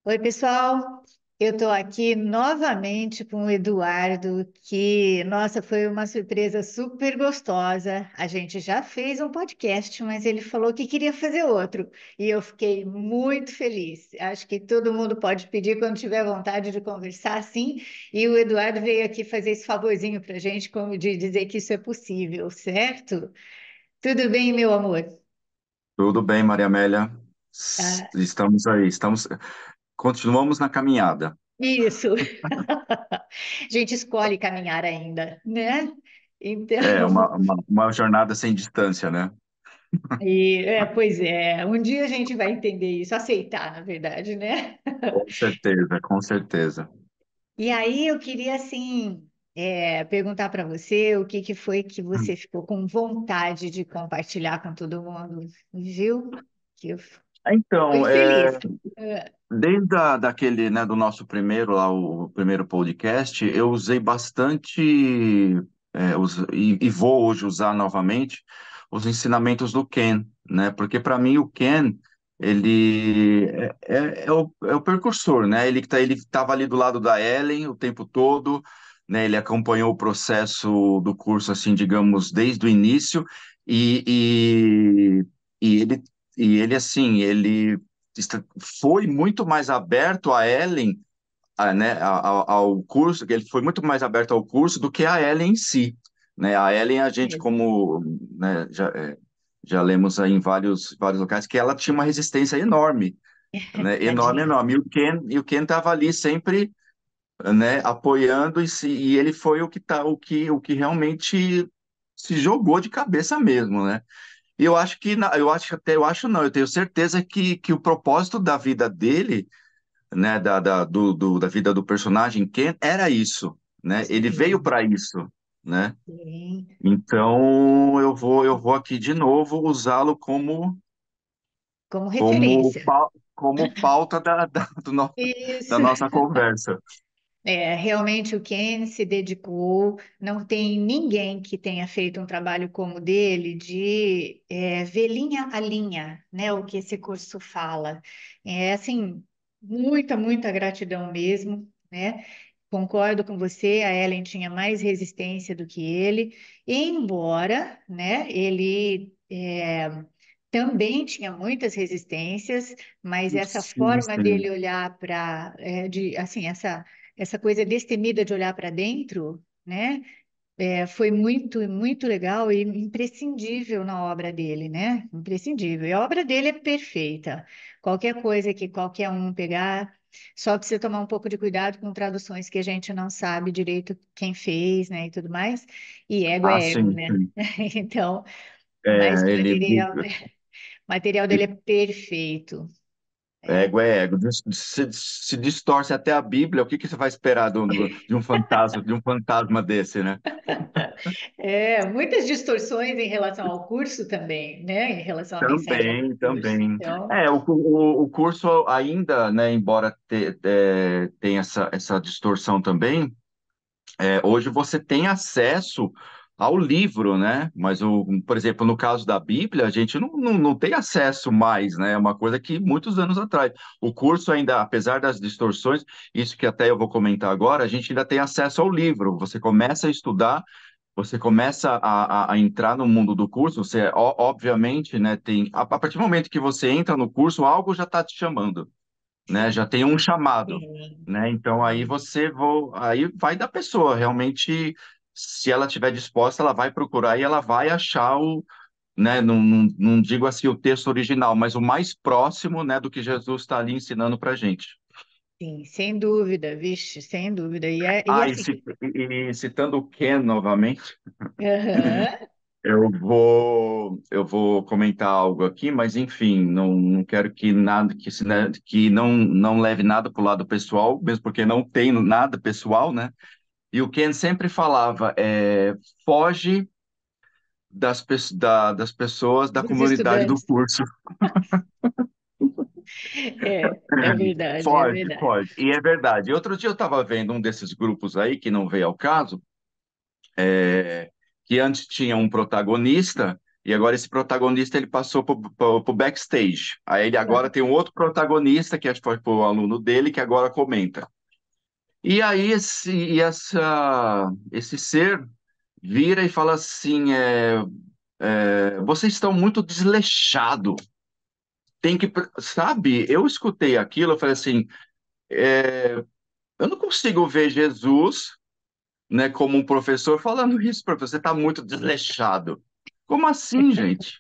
Oi, pessoal. Eu estou aqui novamente com o Eduardo, que, nossa, foi uma surpresa super gostosa. A gente já fez um podcast, mas ele falou que queria fazer outro. E eu fiquei muito feliz. Acho que todo mundo pode pedir quando tiver vontade de conversar, sim. E o Eduardo veio aqui fazer esse favorzinho para a gente, como de dizer que isso é possível, certo? Tudo bem, meu amor? Tudo bem, Maria Amélia? Ah, Estamos aí, continuamos na caminhada. isso. A gente escolhe caminhar ainda, né? É Então, uma jornada sem distância, né? pois é, um dia a gente vai entender isso, aceitar, na verdade, né? Com certeza, com certeza. E aí eu queria, assim, perguntar para você o que que foi que você ficou com vontade de compartilhar com todo mundo, viu? Que eu fiquei Então, feliz. É, desde daquele, né, do nosso primeiro, lá, o primeiro podcast, eu usei bastante, e vou hoje usar novamente, os ensinamentos do Ken, né? Porque para mim o Ken, ele é o precursor, né? Ele estava ali do lado da Ellen o tempo todo, né? Ele acompanhou o processo do curso, assim, digamos, desde o início, e, e, e ele, assim, ele foi muito mais aberto a Ellen, né, ao curso, que ele foi muito mais aberto ao curso do que a Ellen em si, né? A Ellen, a gente, mesmo. como, né, já lemos aí em vários locais, que ela tinha uma resistência enorme, né? Enorme, Tadinha. enorme. E o Ken estava ali sempre, né, apoiando e ele foi o que realmente se jogou de cabeça mesmo, né? E eu acho não, eu tenho certeza que o propósito da vida dele, né, da vida do personagem Ken era isso, né? Ele veio Sim, para isso, né? sim. Então eu vou aqui de novo usá-lo Como como, referência. pau- como pauta da Isso. nossa conversa. Realmente o Ken se dedicou, não tem ninguém que tenha feito um trabalho como o dele de ver linha a linha, né? O que esse curso fala. É assim, muita gratidão mesmo, né? Concordo com você, a Ellen tinha mais resistência do que ele, embora, né, ele também tinha muitas resistências, mas essa Sim, forma sim. dele olhar assim, essa coisa destemida de olhar para dentro, né, foi muito legal e imprescindível na obra dele, né? Imprescindível. E a obra dele é perfeita. Qualquer coisa que qualquer um pegar, só precisa tomar um pouco de cuidado com traduções que a gente não sabe direito quem fez, né, e tudo mais. E ego Ah, é ego, sim, né? sim. Então, mas É, ele o material dele é perfeito. É, ego é ego. Se distorce até a Bíblia, o que que você vai esperar de um fantasma desse, né? muitas distorções em relação ao curso também, né? Em relação à mensagem do Também, curso. também. Então, O curso ainda, né, embora tenha essa distorção também, hoje você tem acesso ao livro, né? Mas, por exemplo, no caso da Bíblia, a gente não tem acesso mais, né? É uma coisa que muitos anos atrás. O curso ainda, apesar das distorções, isso que até eu vou comentar agora, a gente ainda tem acesso ao livro. Você começa a estudar, você começa a entrar no mundo do curso, você, obviamente, né, a partir do momento que você entra no curso, algo já está te chamando, né? Já sim, tem um chamado, sim, né? Então sim. aí vai da pessoa, realmente, se ela estiver disposta, ela vai procurar e ela vai achar né? Não digo assim o texto original, mas o mais próximo, né, do que Jesus está ali ensinando para gente. Sim, sem dúvida, vixe, sem dúvida. E Ah, assim, e citando o Ken novamente. aham, Eu vou comentar algo aqui, mas enfim, não quero que nada que não leve nada para o lado pessoal, mesmo porque não tem nada pessoal, né? E o Ken sempre falava, foge das pessoas da dos comunidade do estudantes. curso. É verdade, é Foge, verdade. foge. E é verdade. E outro dia eu estava vendo um desses grupos aí, que não veio ao caso, que antes tinha um protagonista. E agora esse protagonista ele passou pro backstage. Aí ele agora tem um outro protagonista, que acho que foi o aluno dele, que agora comenta. E aí esse ser vira e fala assim, vocês estão muito desleixados. Tem que, sabe? Eu escutei aquilo, eu falei assim, eu não consigo ver Jesus, né, como um professor falando isso para você, está muito desleixado. Como assim, gente?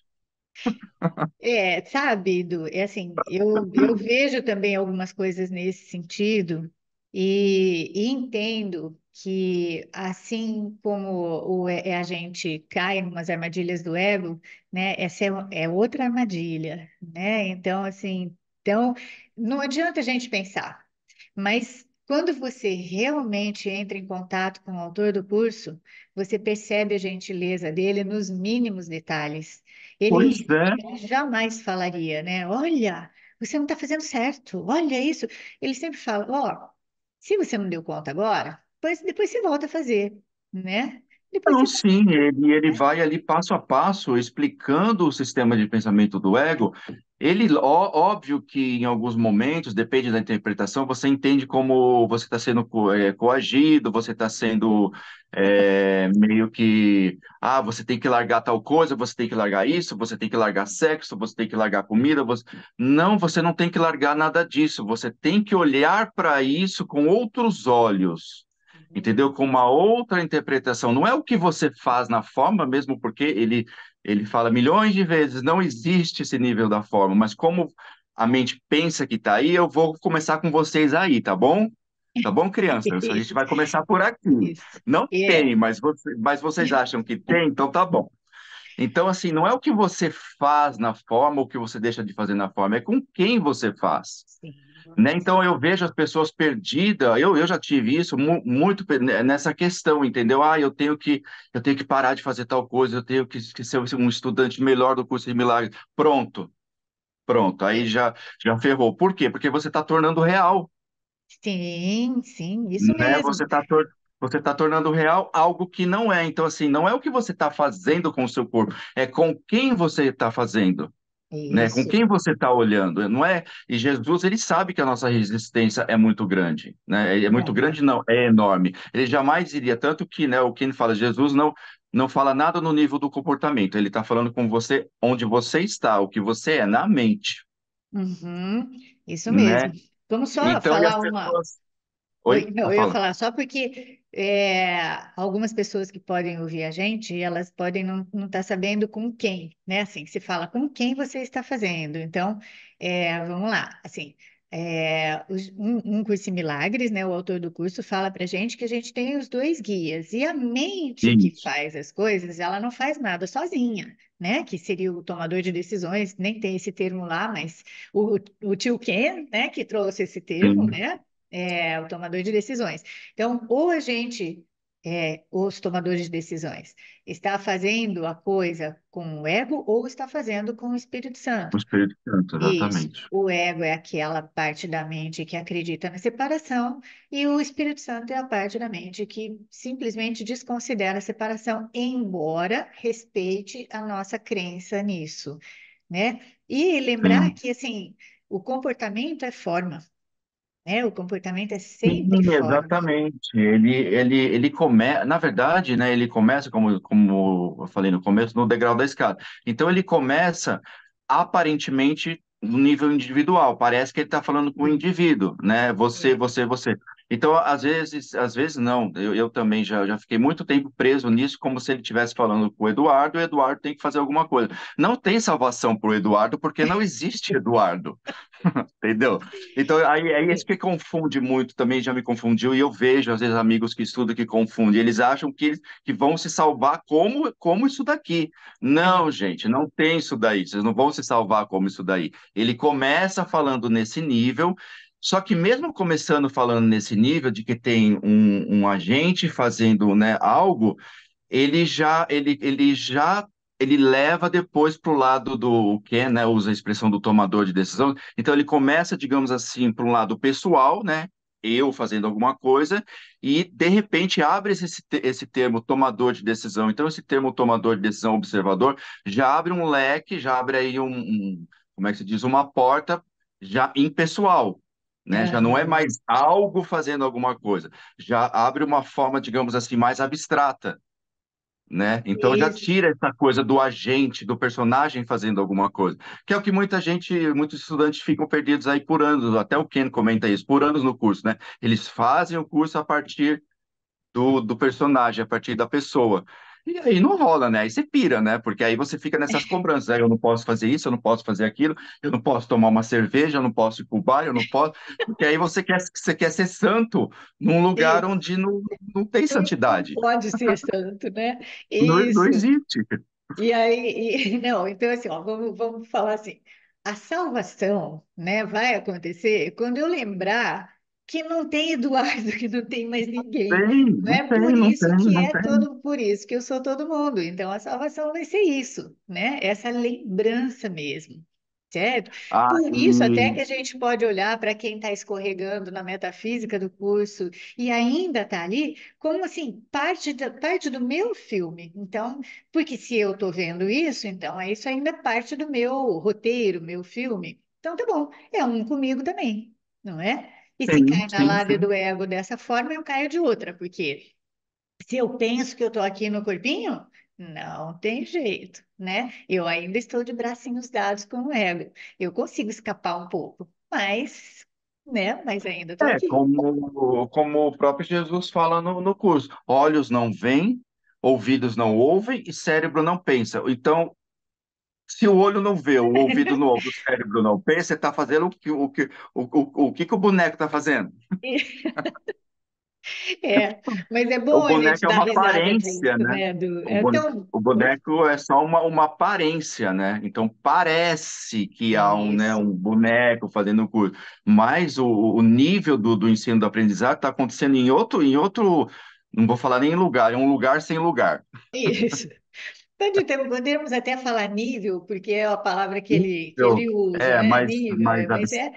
Sabe, Edu, é assim, eu vejo também algumas coisas nesse sentido e entendo que assim como a gente cai em umas armadilhas do ego, né, essa é outra armadilha, né? Então, assim, então, não adianta a gente pensar. Mas quando você realmente entra em contato com o autor do curso, você percebe a gentileza dele nos mínimos detalhes. Pois Ele é. jamais falaria, né? Olha, você não está fazendo certo, olha isso. Ele sempre fala: Ó, se você não deu conta agora, depois você volta a fazer, né? Depois Não, você volta. sim, ele vai ali passo a passo explicando o sistema de pensamento do ego. Óbvio que em alguns momentos, depende da interpretação, você entende como você está sendo coagido, você está sendo meio que, você tem que largar tal coisa, você tem que largar isso, você tem que largar sexo, você tem que largar comida. Não, você não tem que largar nada disso, você tem que olhar para isso com outros olhos. Entendeu? Com uma outra interpretação. Não é o que você faz na forma, mesmo porque ele fala milhões de vezes, não existe esse nível da forma, mas como a mente pensa que está aí, eu vou começar com vocês aí, tá bom? Tá bom, crianças? A gente Isso, vai começar por aqui. isso. Não É, tem, mas vocês acham que tem, então tá bom. Então, assim, não é o que você faz na forma ou o que você deixa de fazer na forma, é com quem você faz. sim, Né? Então eu vejo as pessoas perdidas, eu já tive isso muito nessa questão, entendeu? Eu tenho que parar de fazer tal coisa, eu tenho que ser um estudante melhor do curso de milagres. Pronto, pronto, aí já ferrou. Por quê? Porque você está tornando real, sim, sim, isso né? mesmo. Você tá tornando real algo que não é. Então, assim, não é o que você está fazendo com o seu corpo, é com quem você está fazendo. Né? Com Isso, quem você está olhando, não é? E Jesus, ele sabe que a nossa resistência é muito grande, né? É muito é. grande, não, é enorme. Ele jamais iria, tanto que, né, o que ele fala, Jesus não fala nada no nível do comportamento, ele está falando com você onde você está, o que você é, na mente, Uhum, isso né? mesmo. Vamos só Então, e as falar uma. pessoas... Oi, Oi? não, eu ia Fala. falar só porque algumas pessoas que podem ouvir a gente, elas podem não estar sabendo com quem, né? Assim, se fala com quem você está fazendo. Então, vamos lá. Assim, um curso em milagres, né? O autor do curso fala para gente que a gente tem os dois guias e a mente que Isso. faz as coisas, ela não faz nada sozinha. Né, que seria o tomador de decisões, nem tem esse termo lá, mas o tio Ken, né, que trouxe esse termo, Sim. né, o tomador de decisões. Então, ou a gente, os tomadores de decisões, está fazendo a coisa com o ego ou está fazendo com o Espírito O Santo. Espírito Santo, Isso. exatamente. O ego é aquela parte da mente que acredita na separação, e o Espírito Santo é a parte da mente que simplesmente desconsidera a separação, embora respeite a nossa crença nisso, né? E lembrar Sim. que, assim, o comportamento é forma, né? O comportamento é Sim, sempre forma. exatamente. Ele começa, na verdade, né? Ele começa, como eu falei no começo, no degrau da escada. Então ele começa aparentemente no nível individual. Parece que ele está falando com o indivíduo, né? Você, É. você, você. Então, às vezes não. Eu também já fiquei muito tempo preso nisso, como se ele estivesse falando com o Eduardo tem que fazer alguma coisa. Não tem salvação para o Eduardo, porque não existe Eduardo. Entendeu? Então, aí é isso que confunde muito, também já me confundiu, e eu vejo, às vezes, amigos que estudam que confundem. Eles acham que vão se salvar como isso daqui. Não, É. gente, não tem isso daí. Vocês não vão se salvar como isso daí. Ele começa falando nesse nível, só que mesmo começando falando nesse nível de que tem um agente fazendo, né, algo, ele leva depois para o lado do Ken, né, usa a expressão do tomador de decisão. Então ele começa, digamos assim, para um lado pessoal, né? eu fazendo alguma coisa, e de repente abre esse termo tomador de decisão. Então, esse termo tomador de decisão, observador, já abre um leque, já abre aí como é que se diz, uma porta já impessoal, né? Já não é Aham. mais algo fazendo alguma coisa, já abre uma forma, digamos assim, mais abstrata, né? Então já Isso. tira essa coisa do agente, do personagem fazendo alguma coisa, que é o que muita gente, muitos estudantes ficam perdidos aí por anos, até o Ken comenta isso, por anos no curso, né? Eles fazem o curso a partir do personagem, a partir da pessoa. E aí não rola, né? Aí você pira, né? Porque aí você fica nessas cobranças. Aí eu não posso fazer isso, eu não posso fazer aquilo, eu não posso tomar uma cerveja, eu não posso ir pro bar, eu não posso. Porque aí você quer ser santo num lugar Isso. onde não tem Não santidade. pode ser santo, né? Não Isso. existe. E aí, não, então assim, ó, vamos falar assim, a salvação, né, vai acontecer quando eu lembrar que não tem Eduardo, que não tem mais ninguém, Tem, não não é tem, por não isso tem, que não é tem. todo, por isso que eu sou todo mundo. Então a salvação vai ser isso, né? Essa lembrança mesmo. Certo? Ah, Por isso, até que a gente pode olhar para quem está escorregando na metafísica do curso e ainda está ali, como assim, parte do meu filme. Então, porque se eu estou vendo isso, então isso ainda é parte do meu roteiro, meu filme. Então tá bom, é um comigo também, não é? E se sim, cai na sim, lábia sim. do ego dessa forma, eu caio de outra, porque se eu penso que eu estou aqui no corpinho, não tem jeito, né? Eu ainda estou de bracinhos dados com o ego. Eu consigo escapar um pouco, mas, né? Mas ainda estou É, aqui. como o próprio Jesus fala no curso: olhos não veem, ouvidos não ouvem e cérebro não pensa. Então, se o olho não vê, o ouvido não ouve, o cérebro não pensa, você está fazendo o que o boneco está fazendo? É, mas é O bom a gente boneco é dar uma risada disso, aparência, né? né? O, É bone- tão o boneco é só uma aparência, né? Então parece que há né, isso. um boneco fazendo curso, mas o nível do ensino do aprendizado está acontecendo não vou falar nem em lugar, é um lugar sem lugar. Isso. Podemos até falar nível, porque é a palavra que Nível, ele usa, é, né? mas, Nível, mas mas é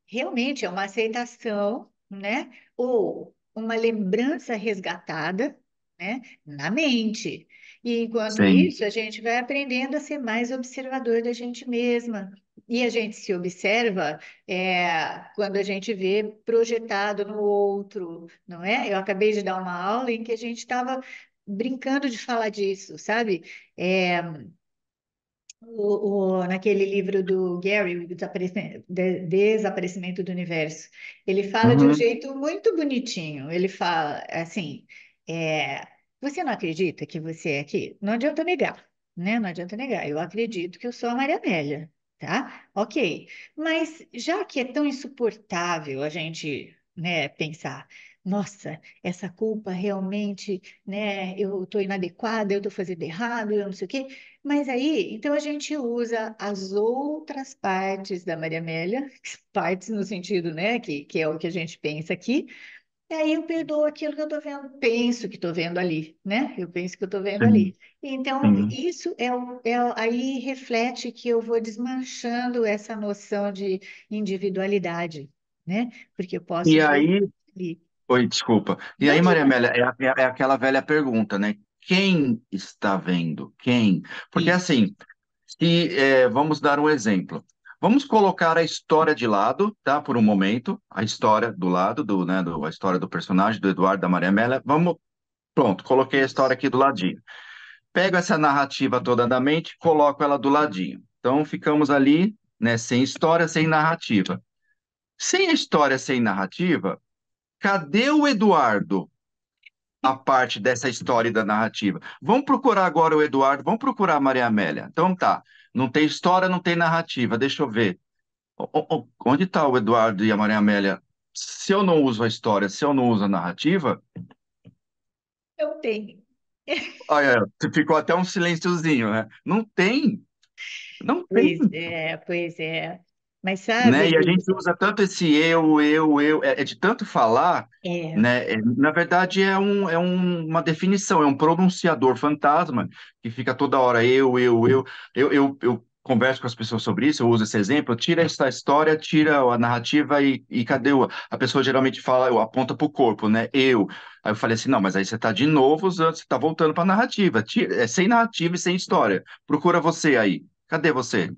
realmente é uma aceitação, né? Ou uma lembrança resgatada, né? Na mente. E enquanto sim, isso, a gente vai aprendendo a ser mais observador da gente mesma. E a gente se observa quando a gente vê projetado no outro, não é? Eu acabei de dar uma aula em que a gente estava brincando de falar disso, sabe? É, naquele livro do Gary, o Desaparecimento do Universo, ele fala de um uhum, jeito muito bonitinho. Ele fala assim: é, você não acredita que você é aqui? Não adianta negar, né? Não adianta negar. Eu acredito que eu sou a Maria Amélia, tá? Ok. Mas já que é tão insuportável a gente, né, pensar, nossa, essa culpa realmente, né? Eu estou inadequada, eu estou fazendo errado, eu não sei o quê. Mas aí, então a gente usa as outras partes da Maria Amélia, partes no sentido, né, que é o que a gente pensa aqui, e aí eu perdoo aquilo que eu estou vendo, penso que estou vendo ali, né? Eu penso que eu estou vendo sim, ali. Então, sim. isso aí reflete que eu vou desmanchando essa noção de individualidade, né? Porque eu posso E ver aí, ali. oi, desculpa. E Não aí, Maria diga Amélia, é aquela velha pergunta, né? Quem está vendo? Quem? Porque isso. assim, vamos dar um exemplo. Vamos colocar a história de lado, tá? Por um momento, a história do lado a história do personagem do Eduardo da Maria Amélia. Pronto, coloquei a história Isso. aqui do ladinho. Pego essa narrativa toda da mente, coloco ela do ladinho. Então ficamos ali, né, sem história, sem narrativa. Sem a história, sem narrativa, cadê o Eduardo? A parte dessa história e da narrativa. Vamos procurar agora o Eduardo, vamos procurar a Maria Amélia. Então tá, não tem história, não tem narrativa. Deixa eu ver. Onde está o Eduardo e a Maria Amélia? Se eu não uso a história, se eu não uso a narrativa, Eu tenho. olha, ficou até um silenciozinho, né? Não tem, não tem, Pois é, pois é. Mas sabe, né? E a Edu, gente usa tanto esse eu, é de tanto falar, é, né? Na verdade, uma definição, é um pronunciador fantasma que fica toda hora eu. converso com as pessoas sobre isso, eu uso esse exemplo, tira essa história, tira a narrativa e cadê o... A pessoa geralmente fala, eu aponta para o corpo, né? Eu. Aí eu falei assim, não, mas aí você está de novo usando, você está voltando para a narrativa. É sem narrativa e sem história. Procura você aí. Cadê você?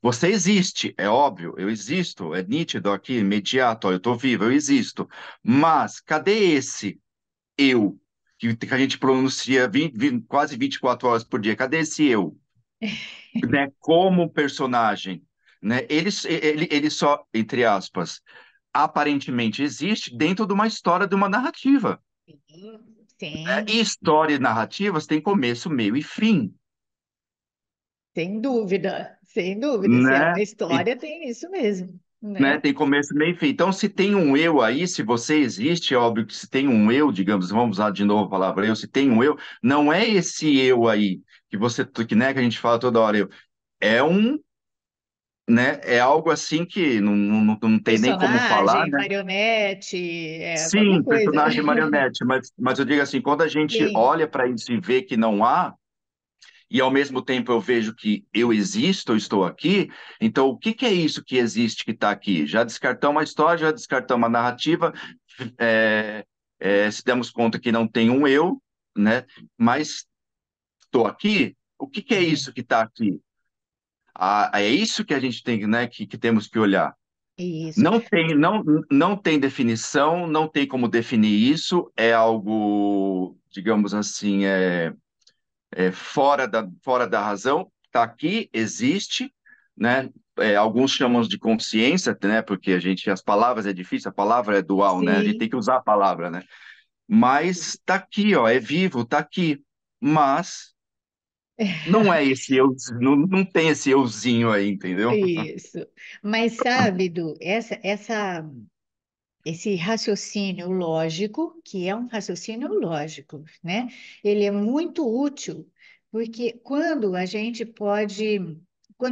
Você existe, é óbvio, eu existo, é nítido aqui, imediato, ó, eu estou vivo, eu existo. Mas cadê esse eu que a gente pronuncia quase 24 horas por dia? Cadê esse eu? Né, como personagem, né? Ele só, entre aspas, aparentemente existe dentro de uma história, de uma narrativa, né? Sim, E histórias narrativas têm começo, meio e fim, sem dúvida, sem dúvida. Se é né? uma E, história, tem isso mesmo, né, né? tem começo, meio e fim. Então, se tem um eu aí, se você existe, é óbvio que se tem um eu, digamos, vamos usar de novo a palavra eu, se tem um eu, não é esse eu aí que você, que, né, que a gente fala toda hora, eu. É um, né, é algo assim que não tem nem como falar, Personagem, né? marionete, qualquer Sim, coisa. personagem marionete, mas eu digo assim, quando a gente Sim, olha para isso e vê que não há, e ao mesmo tempo eu vejo que eu existo, eu estou aqui, então o que que é isso que existe que está aqui? Já descartamos a história, já descartamos a narrativa, é, se demos conta que não tem um eu, né? Mas estou aqui, o que que é sim. isso que está aqui? Ah, é isso que a gente tem, né, que temos que olhar. Isso. Não tem definição, não tem como definir isso, é algo, digamos assim, fora da razão, está aqui, existe, né? Alguns chamam de consciência, né? Porque as palavras é difícil, a palavra é dual, né? A gente tem Sim. que usar a palavra, né? Mas está aqui, ó, é vivo, está aqui. Mas não é esse eu, não tem esse euzinho aí, entendeu? Isso. Mas sabe, Du, esse raciocínio lógico, que é um raciocínio lógico, né? Ele é muito útil, porque quando a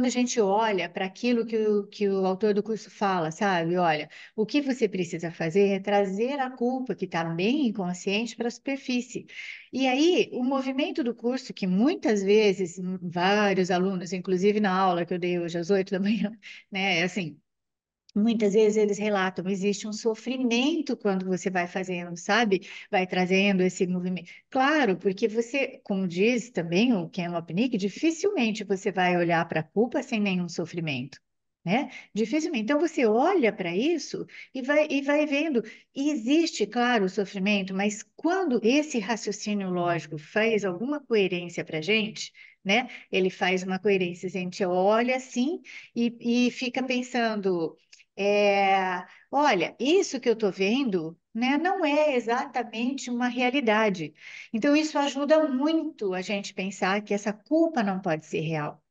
gente olha para aquilo que o autor do curso fala, sabe? Olha, o que você precisa fazer é trazer a culpa que está bem inconsciente para a superfície. E aí, o movimento do curso, que muitas vezes, vários alunos, inclusive na aula que eu dei hoje às 8 da manhã, né? É assim, muitas vezes eles relatam, existe um sofrimento quando você vai fazendo, sabe? Vai trazendo esse movimento. Claro, porque você, como diz também o Ken Lopnick, dificilmente você vai olhar para a culpa sem nenhum sofrimento, né? Dificilmente. Então você olha para isso e vai vendo. E existe, claro, o sofrimento, mas quando esse raciocínio lógico faz alguma coerência para a gente, né? Ele faz uma coerência, a gente olha assim e fica pensando. Olha, isso que eu estou vendo, né, não é exatamente uma realidade. Então, isso ajuda muito a gente pensar que essa culpa não pode ser real,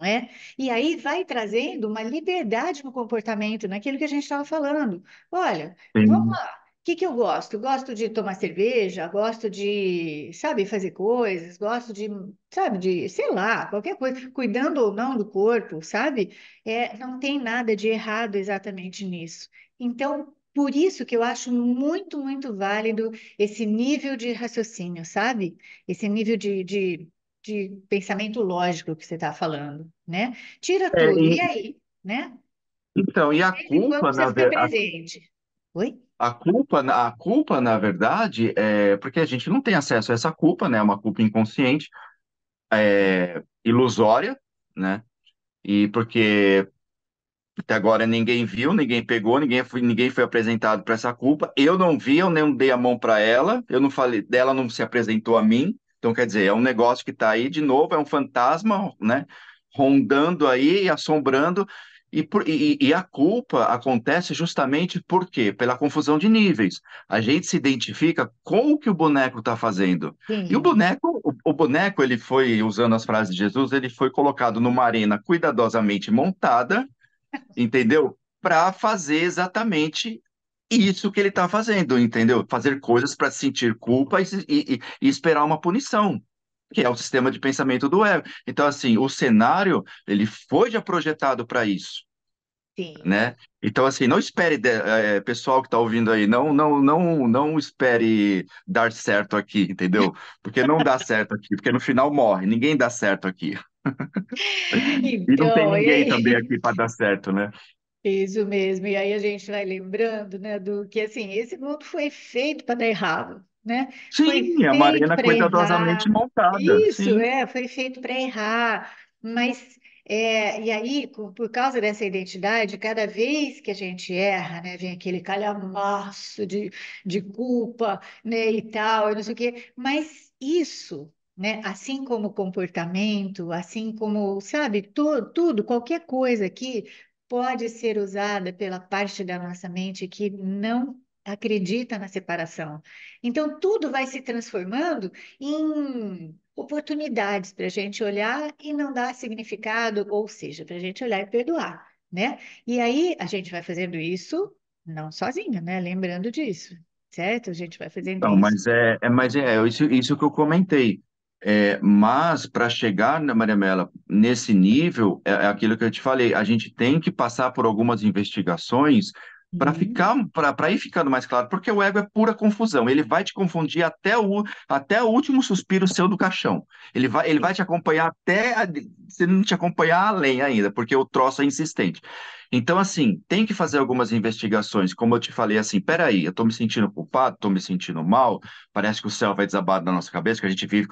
não é? E aí vai trazendo uma liberdade no comportamento, naquilo que a gente estava falando. Olha, vamos Sim. lá. O que que eu gosto? Eu gosto de tomar cerveja, gosto de, sabe, fazer coisas, gosto de, sabe, de, sei lá, qualquer coisa, cuidando ou não do corpo, sabe? Não tem nada de errado exatamente nisso. Então, por isso que eu acho muito, muito válido esse nível de raciocínio, sabe? Esse nível de pensamento lógico que você está falando, né? Tira É, tudo. E e- aí, né? então, e a Sempre quando culpa, precisa ficar presente. Oi? a culpa, na verdade, é porque a gente não tem acesso a essa culpa, né? É uma culpa inconsciente, ilusória, né? E porque até agora ninguém viu, ninguém pegou, ninguém foi apresentado para essa culpa. Eu não vi, eu nem dei a mão para ela, eu não falei, dela não se apresentou a mim. Então, quer dizer, é um negócio que está aí de novo, é um fantasma, né? Rondando aí, assombrando. E a culpa acontece justamente por quê? Pela confusão de níveis. A gente se identifica com o que o boneco está fazendo. E o Sim, boneco, o boneco, ele foi, usando as frases de Jesus, ele foi colocado numa arena cuidadosamente montada, entendeu? Para fazer exatamente isso que ele está fazendo, entendeu? Fazer coisas para sentir culpa e esperar uma punição, que é o sistema de pensamento do ego. Então, assim, o cenário, ele foi já projetado para isso, sim. né? Então, assim, não espere, pessoal que está ouvindo aí, não espere dar certo aqui, entendeu? Porque não dá certo aqui, porque no final morre, ninguém dá certo aqui. E não tem Então, e ninguém também aí? aqui para dar certo, né? Isso mesmo. E aí a gente vai lembrando, né, do que assim, esse mundo foi feito para dar errado, né? Foi Sim, a feito Marina para cuidadosamente errar. montada, Isso, sim. foi feito para errar. Mas e aí, por causa dessa identidade, cada vez que a gente erra, né, vem aquele calhamaço de culpa, né, e tal, e não sei o quê. Mas isso, né, assim como o comportamento, assim como, sabe, tudo, qualquer coisa aqui pode ser usada pela parte da nossa mente que não acredita na separação. Então, tudo vai se transformando em oportunidades para a gente olhar e não dar significado, ou seja, para a gente olhar e perdoar, né? E aí a gente vai fazendo isso não sozinho, né? Lembrando disso, certo? A gente vai fazendo Não, isso. mas isso que eu comentei. Mas para chegar, né, Maria Mela, nesse nível, é aquilo que eu te falei, a gente tem que passar por algumas investigações Sim, para ir ficando mais claro, porque o ego é pura confusão, ele vai te confundir até o último suspiro seu do caixão. Ele vai te acompanhar se não te acompanhar além ainda, porque o troço é insistente. Então, assim, tem que fazer algumas investigações, como eu te falei, assim, peraí, eu tô me sentindo culpado, tô me sentindo mal, parece que o céu vai desabar na nossa cabeça, que a gente vive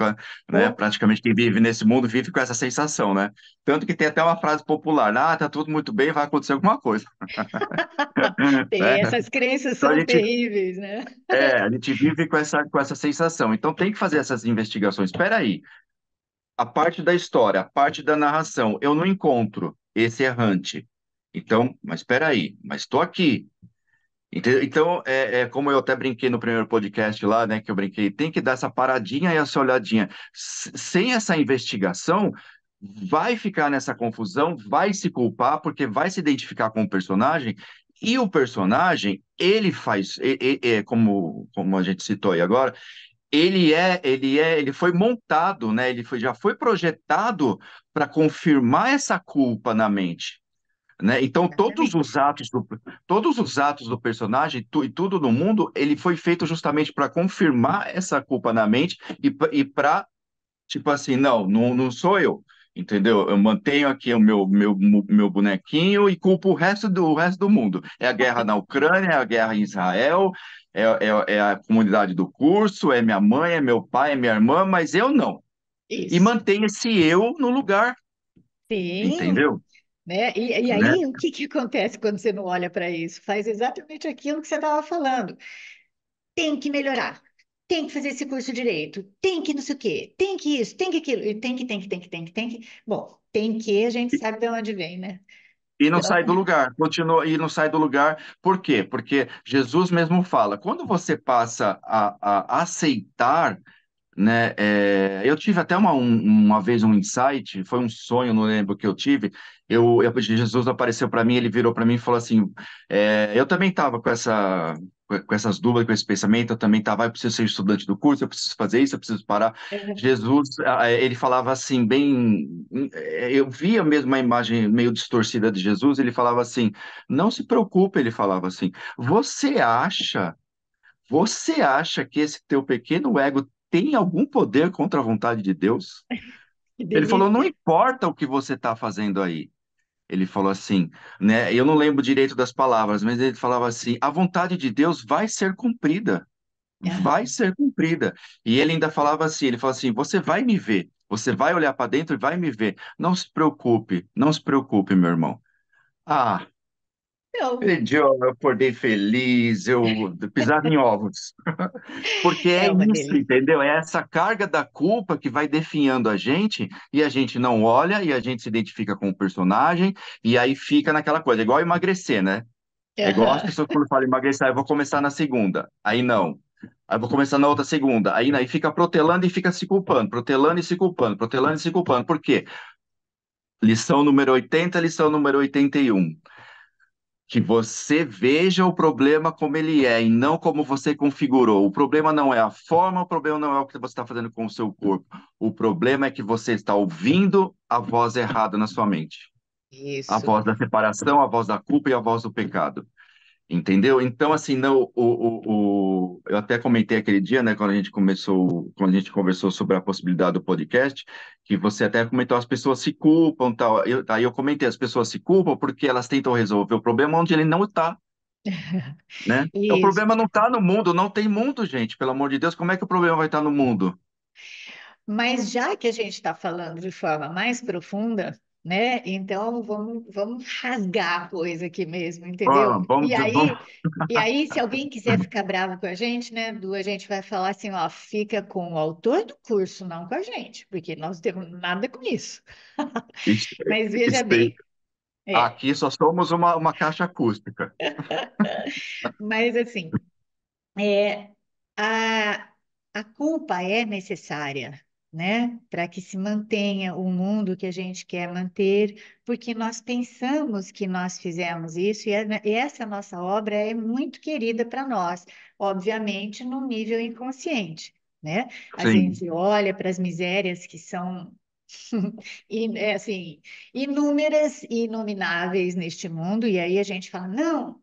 né, opa, praticamente quem vive nesse mundo vive com essa sensação, né? Tanto que tem até uma frase popular, tá tudo muito bem, vai acontecer alguma coisa, tem, né? essas crenças Então são terríveis, né? a gente vive com essa sensação. Então tem que fazer essas investigações. Peraí, a parte da história, a parte da narração, eu não encontro esse errante. Então, mas peraí, mas estou aqui. Entendeu? Então, como eu até brinquei no primeiro podcast lá, né, que eu brinquei, tem que dar essa paradinha e essa olhadinha. Sem essa investigação, vai ficar nessa confusão, vai se culpar, porque vai se identificar com o personagem, e o personagem, ele faz, como a gente citou aí agora, ele foi montado, né, já foi projetado para confirmar essa culpa na mente, né? Então, Exatamente. todos os atos do personagem e tudo no mundo, ele foi feito justamente para confirmar essa culpa na mente e para, tipo assim, não sou eu, entendeu? Eu mantenho aqui o meu bonequinho e culpo o resto do mundo. É a guerra na Ucrânia, é a guerra em Israel, é a comunidade do curso, é minha mãe, é meu pai, é minha irmã, mas eu não. E Isso. mantenho esse eu no lugar, Sim, entendeu? né? E Né? aí, o que que acontece quando você não olha para isso? Faz exatamente aquilo que você estava falando. Tem que melhorar, tem que fazer esse curso direito, tem que não sei o quê, tem que isso, tem que aquilo, e tem que. Bom, tem que, a gente sabe de onde vem, né? E não Então, sai do lugar, continua e não sai do lugar. Por quê? Porque Jesus mesmo fala, quando você passa a aceitar, né? Eu tive até uma vez um insight, foi um sonho, não lembro que eu tive. Jesus apareceu para mim, ele virou para mim e falou assim: eu também estava com essas dúvidas, com esse pensamento, eu também estava, eu preciso ser estudante do curso, eu preciso fazer isso, eu preciso parar. é, Jesus, ele falava assim, bem, eu via mesmo uma imagem meio distorcida de Jesus, ele falava assim: não se preocupe, ele falava assim, você acha. Você acha que esse teu pequeno ego tem algum poder contra a vontade de Deus? que Ele falou, não delícia. importa o que você está fazendo aí. Ele falou assim, né? Eu não lembro direito das palavras, mas ele falava assim: a vontade de Deus vai ser cumprida, vai Ah, ser cumprida. E ele ainda falava assim: ele falou assim, você vai me ver, você vai olhar para dentro e vai me ver. Não se preocupe, não se preocupe, meu irmão. Ah, então, eu acordei feliz, eu pisava em ovos. Porque é é uma isso, delícia. entendeu? É essa carga da culpa que vai definhando a gente e a gente não olha e a gente se identifica com o personagem e aí fica naquela coisa, é igual emagrecer, né? É igual as Aham. pessoas quando falam emagrecer, eu vou começar na segunda, aí não. Aí eu vou começar na outra segunda, aí fica protelando e fica se culpando, protelando e se culpando, protelando e se culpando. Por quê? Lição número 80, lição número 81. Que você veja o problema como ele é e não como você configurou. O problema não é a forma, o problema não é o que você está fazendo com o seu corpo. O problema é que você está ouvindo a voz errada na sua mente. A Isso. voz da separação, a voz da culpa e a voz do pecado. Entendeu? Então, assim, não, eu até comentei aquele dia, né, quando a gente conversou sobre a possibilidade do podcast, que você até comentou, as pessoas se culpam, tal. Aí eu comentei, as pessoas se culpam porque elas tentam resolver o problema onde ele não está, né? O Isso. problema não está no mundo, não tem mundo, gente, pelo amor de Deus, como é que o problema vai estar no mundo? Mas já que a gente está falando de forma mais profunda, né? Então vamos rasgar a coisa aqui mesmo, entendeu? Vamos. E aí, se alguém quiser ficar bravo com a gente, né, Du, a gente vai falar assim, ó, fica com o autor do curso, não com a gente, porque nós não temos nada com isso. Es- Mas veja Espe- bem, é, Aqui só somos uma caixa acústica. mas assim. É, a, a culpa é necessária, né, para que se mantenha o mundo que a gente quer manter, porque nós pensamos que nós fizemos isso e essa nossa obra é muito querida para nós, obviamente, no nível inconsciente, né? A Sim. gente olha para as misérias que são assim, inúmeras e inomináveis neste mundo, e aí a gente fala, não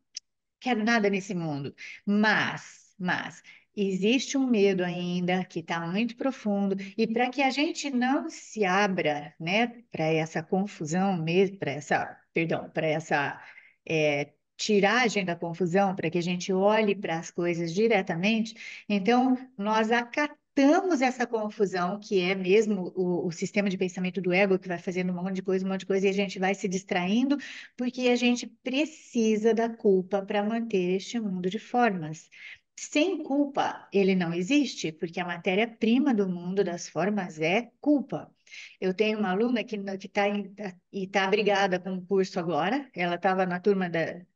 quero nada nesse mundo. Mas existe um medo ainda que está muito profundo, e para que a gente não se abra, né, para essa confusão mesmo, para essa, perdão, para essa tiragem da confusão, para que a gente olhe para as coisas diretamente, então nós acatamos essa confusão, que é mesmo o sistema de pensamento do ego, que vai fazendo um monte de coisa, e a gente vai se distraindo porque a gente precisa da culpa para manter este mundo de formas. Sem culpa, ele não existe, porque a matéria-prima do mundo das formas é culpa. Eu tenho uma aluna que está brigada com o curso agora, ela estava na turma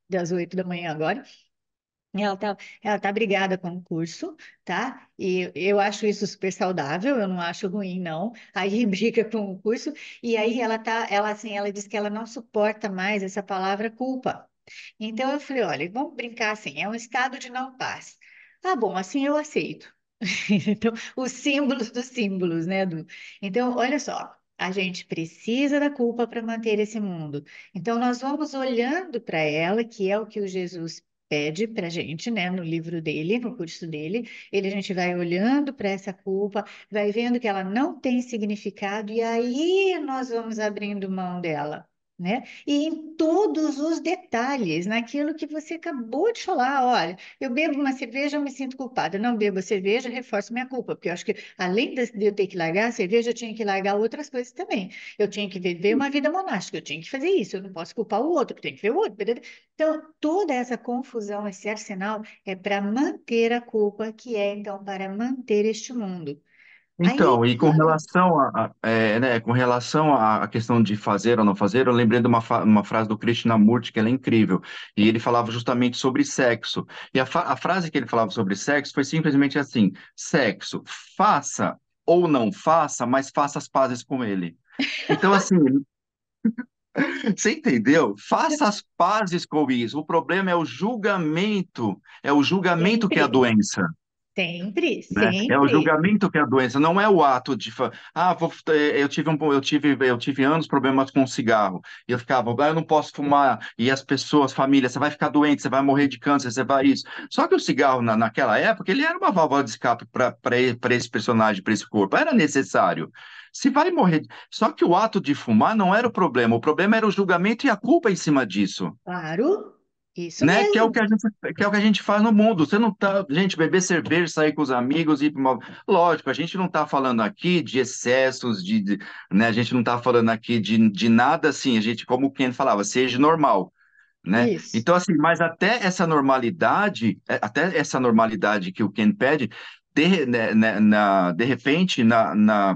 das 8 da manhã agora, ela tá brigada com o curso, tá? E eu acho isso super saudável, eu não acho ruim, não. Aí briga com o curso, e aí ela diz que ela não suporta mais essa palavra culpa. Então eu falei, olha, vamos brincar assim, é um estado de não paz. Ah, bom, assim eu aceito. Então, os símbolos dos símbolos, né, Du? Então, olha só, a gente precisa da culpa para manter esse mundo. Então, nós vamos olhando para ela, que é o que o Jesus pede para a gente, né, no livro dele, no curso dele. A gente vai olhando para essa culpa, vai vendo que ela não tem significado, e aí nós vamos abrindo mão dela. Né? E em todos os detalhes, naquilo que você acabou de falar, olha, eu bebo uma cerveja, eu me sinto culpada. Não bebo a cerveja, reforço minha culpa, porque eu acho que além de eu ter que largar a cerveja, eu tinha que largar outras coisas também. Eu tinha que viver uma vida monástica, eu tinha que fazer isso, eu não posso culpar o outro, eu tenho que ver o outro. Então, toda essa confusão, esse arsenal, é para manter a culpa, que é então para manter este mundo. Aí, Então, e com relação né, com relação à questão de fazer ou não fazer, eu lembrei de uma frase do Krishnamurti que ela é incrível, e ele falava justamente sobre sexo. E a frase que ele falava sobre sexo foi simplesmente assim: sexo, faça ou não faça, mas faça as pazes com ele. Então, assim, você entendeu? Faça as pazes com isso. O problema é o julgamento que é a sempre, doença. sempre, Né? É o sempre. julgamento que é a doença, não é o ato de eu tive anos problemas com cigarro. E eu ficava, eu não posso fumar. E as pessoas, família, você vai ficar doente, você vai morrer de câncer, você vai isso. Só que o cigarro naquela época, ele era uma válvula de escape para esse personagem, para esse corpo. Era necessário. Se vai morrer. Só que o ato de fumar não era o problema era o julgamento e a culpa em cima disso, Claro, isso né? mesmo. Que é o que a gente faz no mundo. Você não tá, gente, beber cerveja, sair com os amigos e lógico, a gente não tá falando aqui de excessos, né? A gente não tá falando aqui de nada assim, a gente, como o Ken falava, seja normal, né? Isso. Então, assim, mas até essa normalidade que o Ken pede, de repente,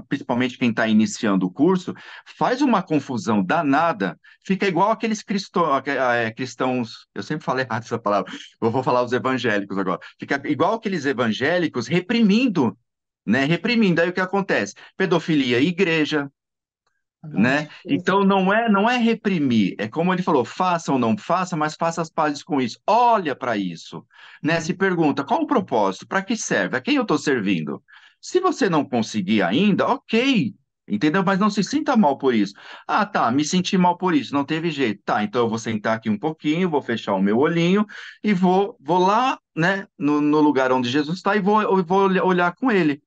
principalmente quem está iniciando o curso, faz uma confusão danada, fica igual aqueles cristãos, eu sempre falei errado essa palavra, eu vou falar os evangélicos agora, fica igual aqueles evangélicos reprimindo, né? Reprimindo, aí o que acontece? Pedofilia, igreja, Um monte né? de coisa. Então não é reprimir, é como ele falou, faça ou não faça, mas faça as pazes com isso. Olha para isso, né? Se Hum. pergunta qual o propósito, para que serve, a quem eu estou servindo. Se você não conseguir ainda, ok, entendeu? Mas não se sinta mal por isso. Ah, tá, me senti mal por isso, não teve jeito. Tá, então eu vou sentar aqui um pouquinho, vou fechar o meu olhinho e vou lá, né, no lugar onde Jesus está e vou olhar com ele,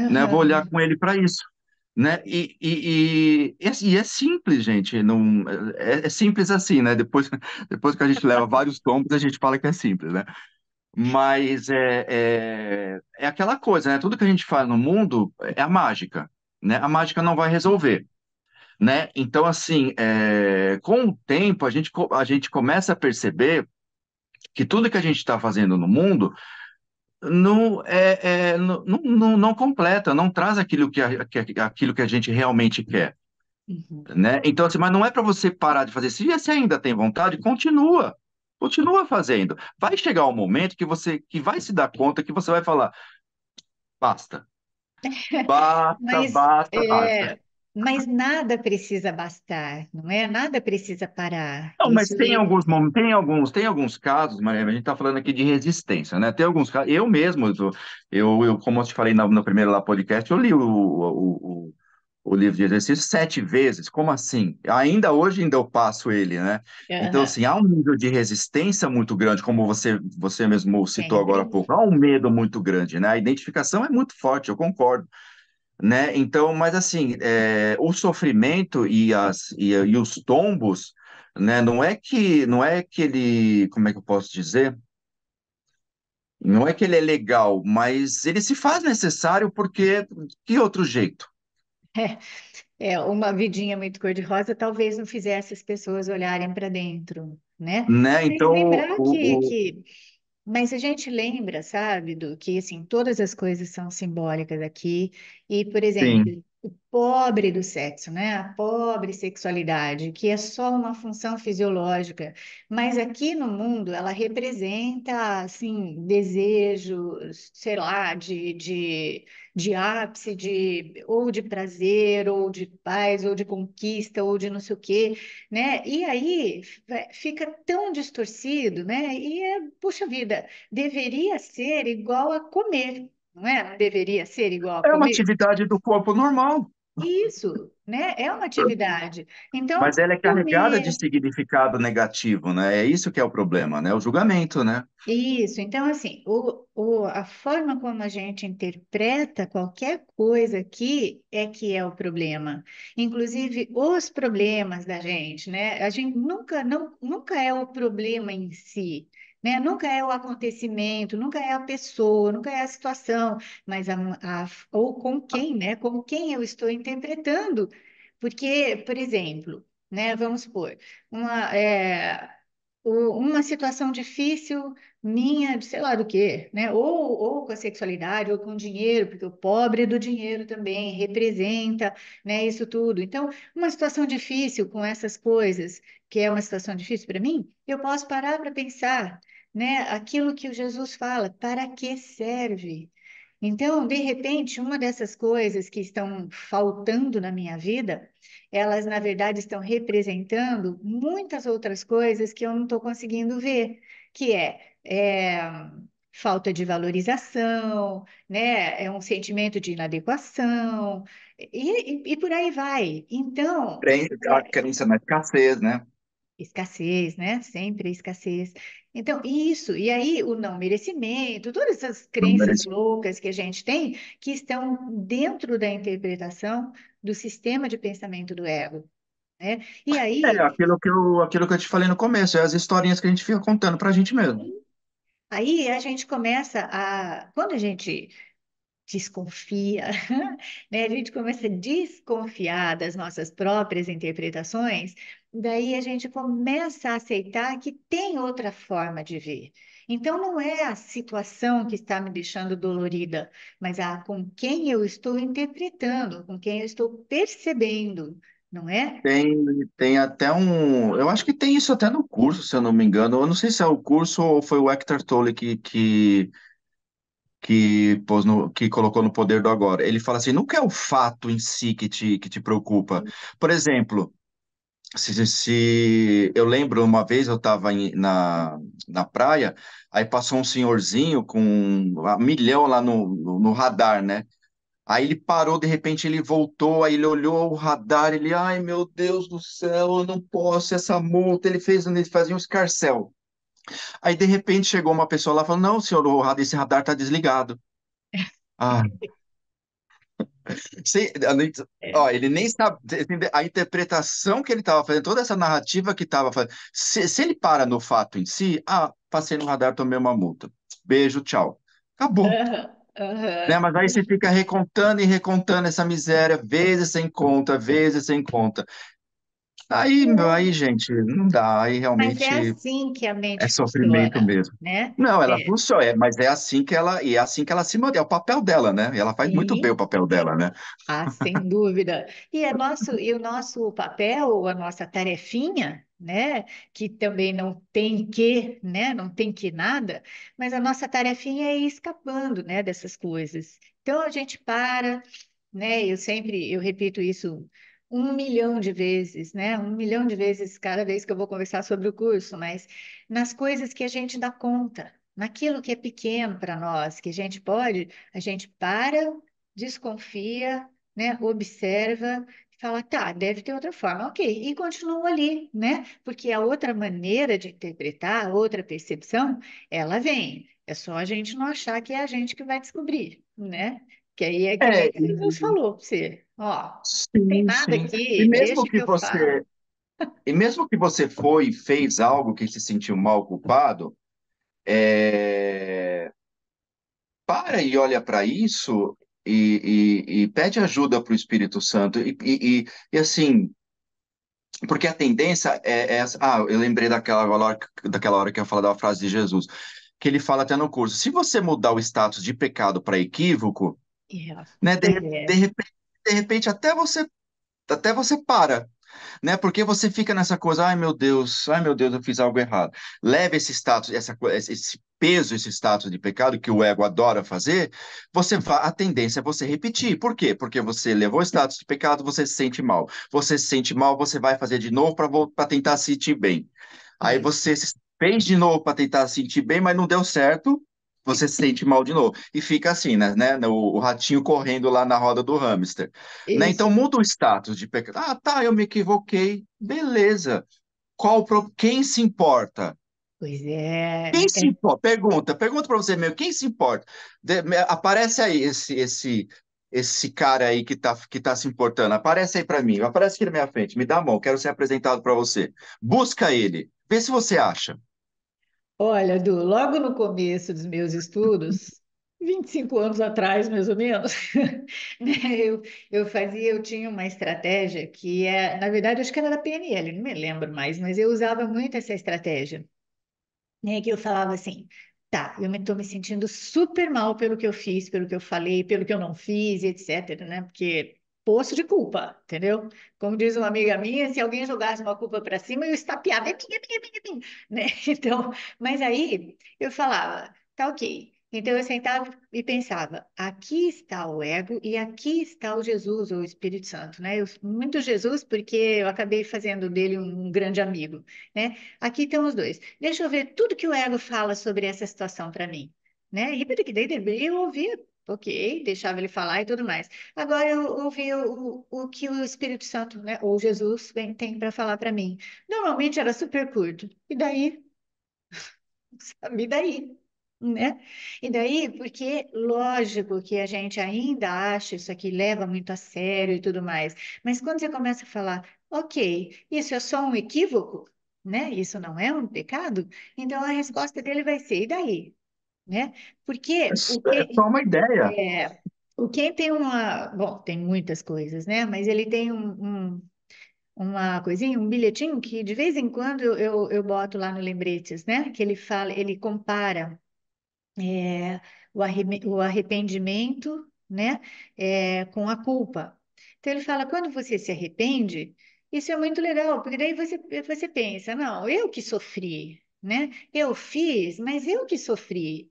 né? Vou olhar Aham. com ele para isso. Né? E é simples, gente. Não, é simples assim, né? Depois que a gente leva vários tombos, a gente fala que é simples, né? Mas é aquela coisa, né? Tudo que a gente faz no mundo é a mágica, né? A mágica não vai resolver, né? Então, assim, com o tempo, a gente começa a perceber que tudo que a gente está fazendo no mundo não completa, não traz aquilo que a gente realmente quer, Uhum. né? Então, assim, mas não é para você parar de fazer. Se você ainda tem vontade, continua fazendo. Vai chegar um momento que vai se dar conta que você vai falar, basta, basta, Mas, basta, basta. mas nada precisa bastar, não é? Nada precisa parar. Não, mas Isso tem aí. alguns momentos, tem alguns casos, Maria, a gente está falando aqui de resistência, né? Tem alguns casos, eu mesmo, como eu te falei no primeiro lá podcast, eu li o livro de exercícios 7 vezes. Como assim? Ainda eu passo ele, né? Então, Aham. assim, há um nível de resistência muito grande, como você mesmo citou agora há Sempre. pouco. Há um medo muito grande, né? A identificação é muito forte, eu concordo, né? Então, mas assim, o sofrimento e os tombos, né? Não é que ele, como é que eu posso dizer? Não é que ele é legal, mas ele se faz necessário porque que outro jeito, Uma vidinha muito cor-de-rosa talvez não fizesse as pessoas olharem para dentro, né? né? Mas Então, lembrar mas a gente lembra, sabe, do que assim, todas as coisas são simbólicas aqui. E, por sim. exemplo, o pobre do sexo, né? A pobre sexualidade, que é só uma função fisiológica, mas aqui no mundo ela representa assim, desejos, sei lá, de ápice, ou de prazer, ou de paz, ou de conquista, ou de não sei o quê, né? E aí fica tão distorcido, né? Puxa vida, deveria ser igual a comer, não é? Não deveria ser igual a É uma comer? atividade do corpo normal, Isso, né? É uma atividade. mas Então, ela é carregada de comer. significado negativo, né? É isso que é o problema, né? O julgamento, né? Isso, então, assim, a forma como a gente interpreta qualquer coisa aqui é que é o problema. Inclusive, os problemas da gente, né? A gente nunca é o problema em si, né? Nunca é o acontecimento, nunca é a pessoa, nunca é a situação, mas ou com quem, né? Com quem eu estou interpretando. Porque, por exemplo, né? Vamos supor, uma. uma situação difícil minha, de sei lá do quê, né? Ou com a sexualidade, ou com o dinheiro, porque o pobre do dinheiro também representa, né, isso tudo. Então, uma situação difícil com essas coisas, que é uma situação difícil para mim, eu posso parar para pensar, né, aquilo que o Jesus fala, para que serve? Então, de repente, uma dessas coisas que estão faltando na minha vida, elas, na verdade, estão representando muitas outras coisas que eu não estou conseguindo ver, que é falta de valorização, né? É um sentimento de inadequação, e por aí vai. Então, A crença na escassez, né? escassez, né? Sempre escassez. Então, isso, e aí o não merecimento, todas essas crenças Números. loucas que a gente tem, que estão dentro da interpretação do sistema de pensamento do ego, né? E É aí, aquilo que eu te falei no começo, é as historinhas que a gente fica contando pra gente mesmo. aí a gente começa quando a gente desconfia, né? A gente começa a desconfiar das nossas próprias interpretações, daí a gente começa a aceitar que tem outra forma de ver. Então, não é a situação que está me deixando dolorida, mas com quem eu estou interpretando, com quem eu estou percebendo, não é? Tem, tem até um. Eu acho que tem isso até no curso, se eu não me engano. Eu não sei se é o curso ou foi o Eckhart Tolle que colocou no Poder do Agora. Ele fala assim: nunca é o fato em si que te preocupa. Por exemplo, se eu lembro uma vez eu estava na praia, aí passou um senhorzinho com 1 milhão lá no radar, né? Aí ele parou, de repente ele voltou, aí ele olhou o radar, ele, ai meu Deus do céu, eu não posso essa multa. Ele fazia um escarcéu. Aí de repente chegou uma pessoa lá e falou: Não, senhor, esse radar está desligado. Ah, É. ó, ele nem sabe a interpretação que ele estava fazendo, toda essa narrativa que estava fazendo. Se ele para no fato em si, passei no radar, tomei uma multa. Beijo, tchau. Acabou. Aham, Né? aham. Mas aí você fica recontando e recontando essa miséria, vezes sem conta, vezes sem conta. Aí, gente, não dá. Aí Mas é realmente assim que a é mente sofrimento funciona, mesmo. né? Não, ela É, funciona, mas é assim que ela se mantém, é o papel dela, né? E ela faz muito bem o sim. papel dela, né? Ah, sem dúvida. E o nosso papel, a nossa tarefinha, né, que também não tem que, né, não tem que nada, mas a nossa tarefinha é ir escapando, né, dessas coisas. Então a gente para, né, eu repito isso 1 milhão de vezes, né, 1 milhão de vezes cada vez que eu vou conversar sobre o curso, mas nas coisas que a gente dá conta, naquilo que é pequeno para nós, que a gente para, desconfia, né? Observa, fala, tá, deve ter outra forma, ok, e continua ali, né? Porque a outra maneira de interpretar, a outra percepção, ela vem. É só a gente não achar que é a gente que vai descobrir, né? Que aí é que É, nem Jesus falou para você, ó, não tem sim, nada sim. E aqui, mesmo deixa que que eu falo. você, e mesmo que você foi e fez algo que se sentiu mal culpado, é, para e olha para isso e pede ajuda para o Espírito Santo. E assim, porque a tendência eu lembrei daquela hora que eu falei da frase de Jesus, que ele fala até no curso: se você mudar o status de pecado para equívoco, É, né, pois é, de repente até você para, né? Porque você fica nessa coisa, ai meu Deus, eu fiz algo errado. Leve esse status, esse peso, esse status de pecado que o ego adora fazer, a tendência é você repetir. Por quê? Porque você levou o status de pecado, você se sente mal. Você se sente mal, você vai fazer de novo para tentar se sentir bem. Aí isso, você fez de novo para tentar se sentir bem, mas não deu certo. Você se sente mal de novo. E fica assim, né? O ratinho correndo lá na roda do hamster. Né? Então isso, muda o status de pecado. Ah, tá, eu me equivoquei. Beleza. Quem se importa? pois Quem é, se importa? Pergunta para você mesmo, quem se importa? Aparece aí esse cara aí que tá se importando. Aparece aí para mim, aparece aqui na minha frente, me dá a mão, quero ser apresentado para você. Busca ele, vê se você acha. Olha, logo no começo dos meus estudos, 25 anos atrás, mais ou menos, né, eu tinha uma estratégia que na verdade, acho que era da PNL, não me lembro mais, mas eu usava muito essa estratégia, né, que eu falava assim, tá, eu estou me sentindo super mal pelo que eu fiz, pelo que eu falei, pelo que eu não fiz, etc, né, porque poço de culpa, entendeu? Como diz uma amiga minha, se alguém jogasse uma culpa para cima, eu estapeava, é minha, né? Então, mas aí eu falava, tá ok. Então eu sentava e pensava, aqui está o ego e aqui está o Jesus, ou o Espírito Santo, né? Muito Jesus, porque eu acabei fazendo dele um grande amigo, né? Aqui estão os dois. Deixa eu ver tudo que o ego fala sobre essa situação para mim, né? E que daí eu ouvia, ok, deixava ele falar e tudo mais. Agora eu ouvi o que o Espírito Santo, né, ou Jesus tem para falar para mim. Normalmente era super curto. E daí? Sabe? E daí? Né? E daí, porque lógico que a gente ainda acha isso aqui, leva muito a sério e tudo mais, mas quando você começa a falar, ok, isso é só um equívoco, né? Isso não é um pecado, então a resposta dele vai ser, e daí? Né? É Porque é só uma ideia. o quem tem uma, bom, tem muitas coisas, né? Mas ele tem uma coisinha, um bilhetinho que de vez em quando eu boto lá no lembretes, né? Que ele fala, ele compara o arrependimento, né, com a culpa. Então ele fala, quando você se arrepende, isso é muito legal, porque daí você pensa, não, eu que sofri, né? Eu fiz, mas eu que sofri.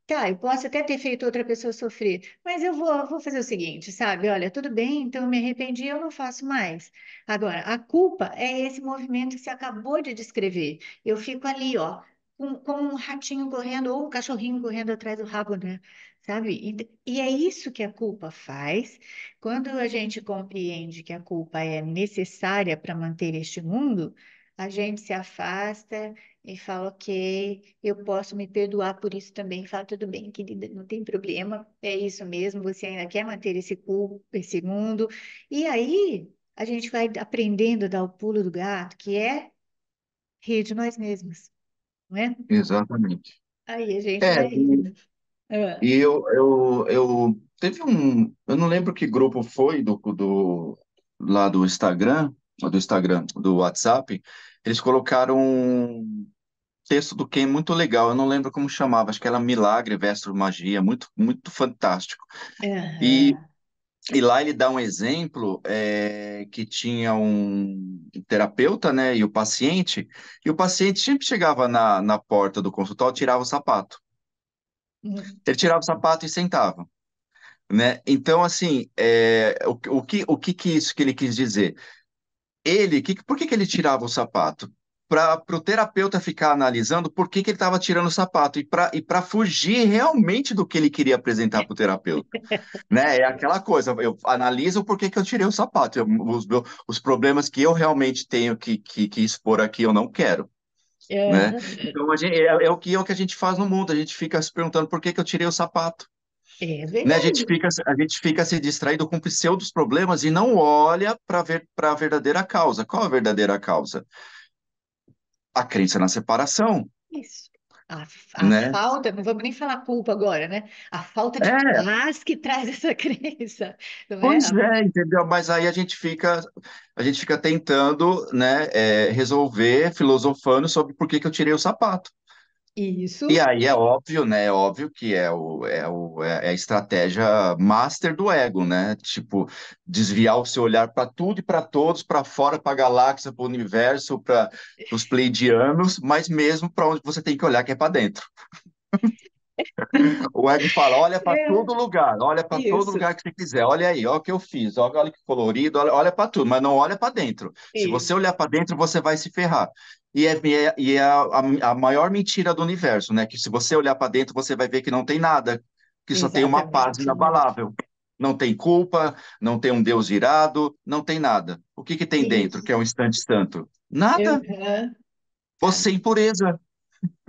Tá, eu posso até ter feito outra pessoa sofrer, mas eu vou fazer o seguinte, sabe? Olha, tudo bem, então eu me arrependi, eu não faço mais. Agora, a culpa é esse movimento que você acabou de descrever. Eu fico ali, ó, com um ratinho correndo ou um cachorrinho correndo atrás do rabo, né? Sabe? E é isso que a culpa faz. Quando a gente compreende que a culpa é necessária para manter este mundo, a gente se afasta e fala, ok, eu posso me perdoar por isso também. Fala, tudo bem, querida, não tem problema, é isso mesmo, você ainda quer manter esse mundo. E aí a gente vai aprendendo a dar o pulo do gato, que é rir de nós mesmos, não é? Exatamente. Aí a gente É, vai rindo. Ah, e eu teve eu não lembro que grupo foi lá do Instagram, do WhatsApp, eles colocaram um texto do Ken muito legal, eu não lembro como chamava, acho que era Milagre versus Magia, muito, muito fantástico. E, aham, e lá ele dá um exemplo que tinha um terapeuta, né, e o paciente sempre chegava na porta do consultório, tirava o sapato. hum, Ele tirava o sapato e sentava. Né? Então, assim, o que isso que ele quis dizer? Por que que ele tirava o sapato? Para o terapeuta ficar analisando por que que ele estava tirando o sapato e para fugir realmente do que ele queria apresentar para o terapeuta, né? É aquela coisa, eu analiso por que que eu tirei o sapato, os problemas que eu realmente tenho que expor aqui eu não quero, né? aham. Então, é o que a gente faz no mundo, a gente fica se perguntando por que que eu tirei o sapato. É Né? A verdade. gente fica, a gente fica se distraído com pseudos problemas e não olha para a verdadeira causa. Qual a verdadeira causa? A crença na separação, Isso. A né? falta, não vamos nem falar culpa agora, né? A falta de É, paz que traz essa crença, não é? pois é, entendeu? Mas aí a gente fica tentando, né, resolver, filosofando sobre por que que eu tirei o sapato. E Isso, aí é óbvio, né? É óbvio que é a estratégia master do ego, né? Tipo, desviar o seu olhar para tudo e para todos, para fora, para a galáxia, para o universo, para os pleidianos, mas mesmo para onde você tem que olhar, que é para dentro. O ego fala: olha para é, todo lugar, olha para todo isso, lugar que você quiser, olha aí, olha o que eu fiz, olha que colorido, olha para tudo, mas não olha para dentro. Se você isso, olhar para dentro, você vai se ferrar. E é a maior mentira do universo, né? Que se você olhar para dentro, você vai ver que não tem nada, que só tem uma paz exatamente. inabalável. Não tem culpa, não tem um Deus irado, não tem nada. O que que tem dentro, que é Isso. um instante santo? Nada. Aham. Você é impureza.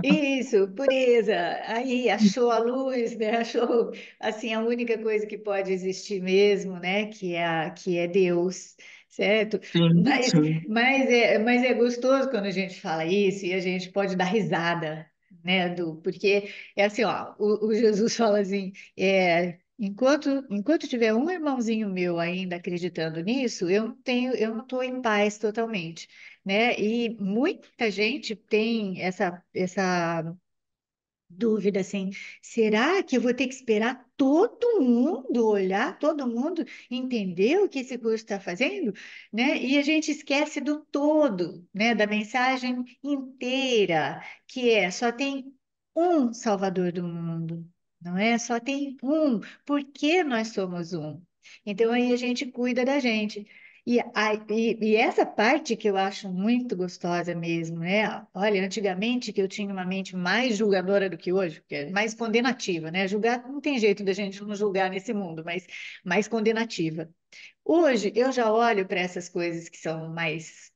Isso, pureza. Aí achou a luz, né? Achou assim a única coisa que pode existir mesmo, né? Que é Deus, certo? Sim, Mas, sim. mas é gostoso quando a gente fala isso e a gente pode dar risada, né? Porque é assim, ó, o Jesus fala assim, enquanto tiver um irmãozinho meu ainda acreditando nisso, eu não estou em paz totalmente, né? E muita gente tem essa dúvida assim, será que eu vou ter que esperar todo mundo olhar, todo mundo entender o que esse curso está fazendo, né? E a gente esquece do todo, né? Da mensagem inteira, que é só tem um Salvador do mundo, não é? Só tem um, porque nós somos um. Então aí a gente cuida da gente. E essa parte que eu acho muito gostosa mesmo, né? Olha, antigamente que eu tinha uma mente mais julgadora do que hoje, que é mais condenativa, né? Julgar, não tem jeito da gente não julgar nesse mundo, mas mais condenativa. Hoje eu já olho para essas coisas que são mais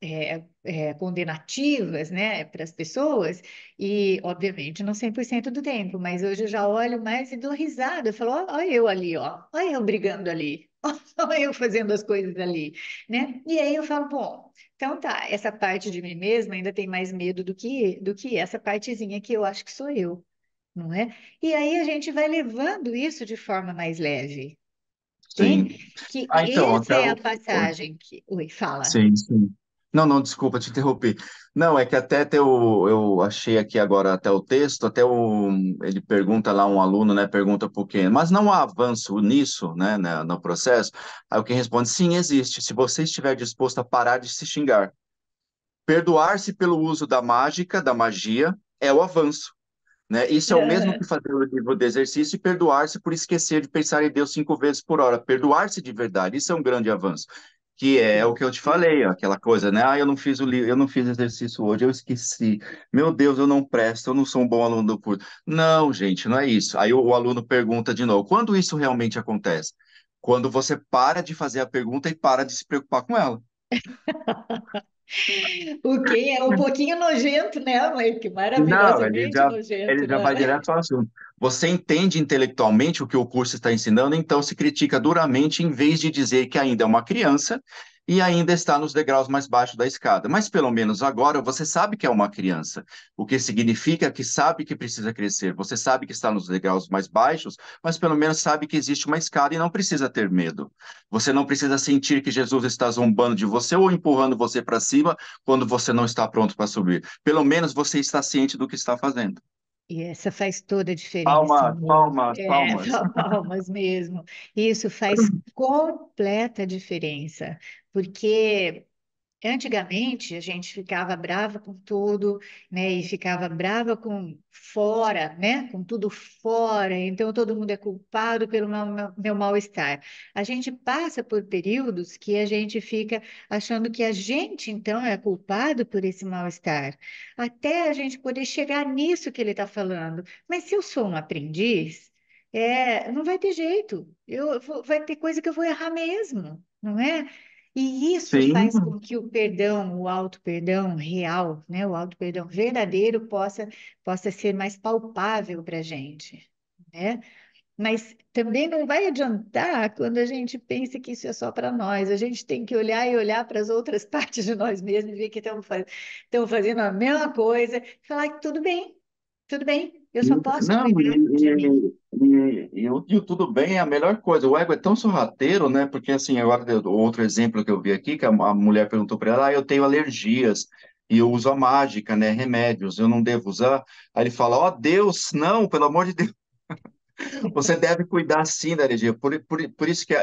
condenativas, né, para as pessoas, e obviamente não 100% do tempo, mas hoje eu já olho mais e dou risada. Eu falo, olha eu ali, ó, olha eu brigando ali, olha eu fazendo as coisas ali, né? E aí eu falo, bom, então tá, essa parte de mim mesma ainda tem mais medo do que essa partezinha que eu acho que sou eu, não é? E aí a gente vai levando isso de forma mais leve. Sim. Entende? Que Ah, então, essa até é a o. passagem que. Oi, fala. Sim, sim. Não, não, desculpa te interromper. Não, é que até eu achei aqui agora até o texto, ele pergunta lá, um aluno, né, pergunta por quê, mas não há avanço nisso, né, no processo? Aí o que responde, sim, existe, se você estiver disposto a parar de se xingar. Perdoar-se pelo uso da mágica, da magia, é o avanço, né? Isso é o mesmo que fazer o livro de exercício e perdoar-se por esquecer de pensar em Deus 5 vezes por hora. Perdoar-se de verdade, isso é um grande avanço. Que é o que eu te falei, ó, aquela coisa, né? Ah, eu não fiz eu não fiz exercício hoje, eu esqueci. Meu Deus, eu não presto, eu não sou um bom aluno do curso. Não, gente, não é isso. Aí o aluno pergunta de novo: quando isso realmente acontece? Quando você para de fazer a pergunta e para de se preocupar com ela. O que é um pouquinho nojento, né, mãe? Que Não, maravilhosamente nojento, ele já né? vai direto ao assunto. Você entende intelectualmente o que o curso está ensinando, então se critica duramente em vez de dizer que ainda é uma criança e ainda está nos degraus mais baixos da escada. Mas pelo menos agora você sabe que é uma criança, o que significa que sabe que precisa crescer. Você sabe que está nos degraus mais baixos, mas pelo menos sabe que existe uma escada e não precisa ter medo. Você não precisa sentir que Jesus está zombando de você ou empurrando você para cima quando você não está pronto para subir. Pelo menos você está ciente do que está fazendo. E essa faz toda a diferença, Palmas, amor. palmas, É, palmas. palmas mesmo. Isso faz completa diferença, porque antigamente a gente ficava brava com tudo, né? E ficava brava com fora, né? Com tudo fora. Então todo mundo é culpado pelo meu mal-estar. A gente passa por períodos que a gente fica achando que a gente então é culpado por esse mal-estar, até a gente poder chegar nisso que ele está falando. Mas se eu sou um aprendiz, não vai ter jeito. Vai ter coisa que eu vou errar mesmo, não é? E isso Sim, faz com que o perdão, o auto-perdão real, né, o auto-perdão verdadeiro possa ser mais palpável para a gente, né? Mas também não vai adiantar quando a gente pensa que isso é só para nós. A gente tem que olhar e olhar para as outras partes de nós mesmos e ver que estamos fazendo a mesma coisa e falar que tudo bem, eu só posso não, cuidar de mim. e o tudo bem é a melhor coisa. O ego é tão sorrateiro, né? Porque, assim, agora, outro exemplo que eu vi aqui, que a mulher perguntou para ela: eu tenho alergias e eu uso a mágica, né? Remédios, eu não devo usar. Aí ele fala: ó, Deus, não, pelo amor de Deus, você deve cuidar sim da alergia. Por isso que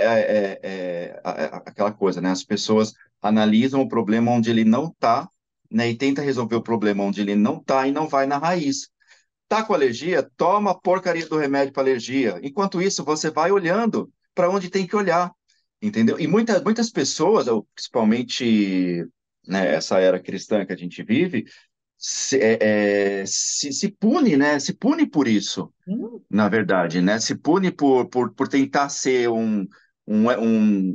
aquela coisa, né? As pessoas analisam o problema onde ele não está, né? E tenta resolver o problema onde ele não está e não vai na raiz. Tá com alergia? Toma a porcaria do remédio para alergia. Enquanto isso, você vai olhando para onde tem que olhar, entendeu? E muitas pessoas, principalmente, né, essa era cristã que a gente vive, se pune, né? Se pune por isso, Hum, na verdade, né? Se pune por tentar ser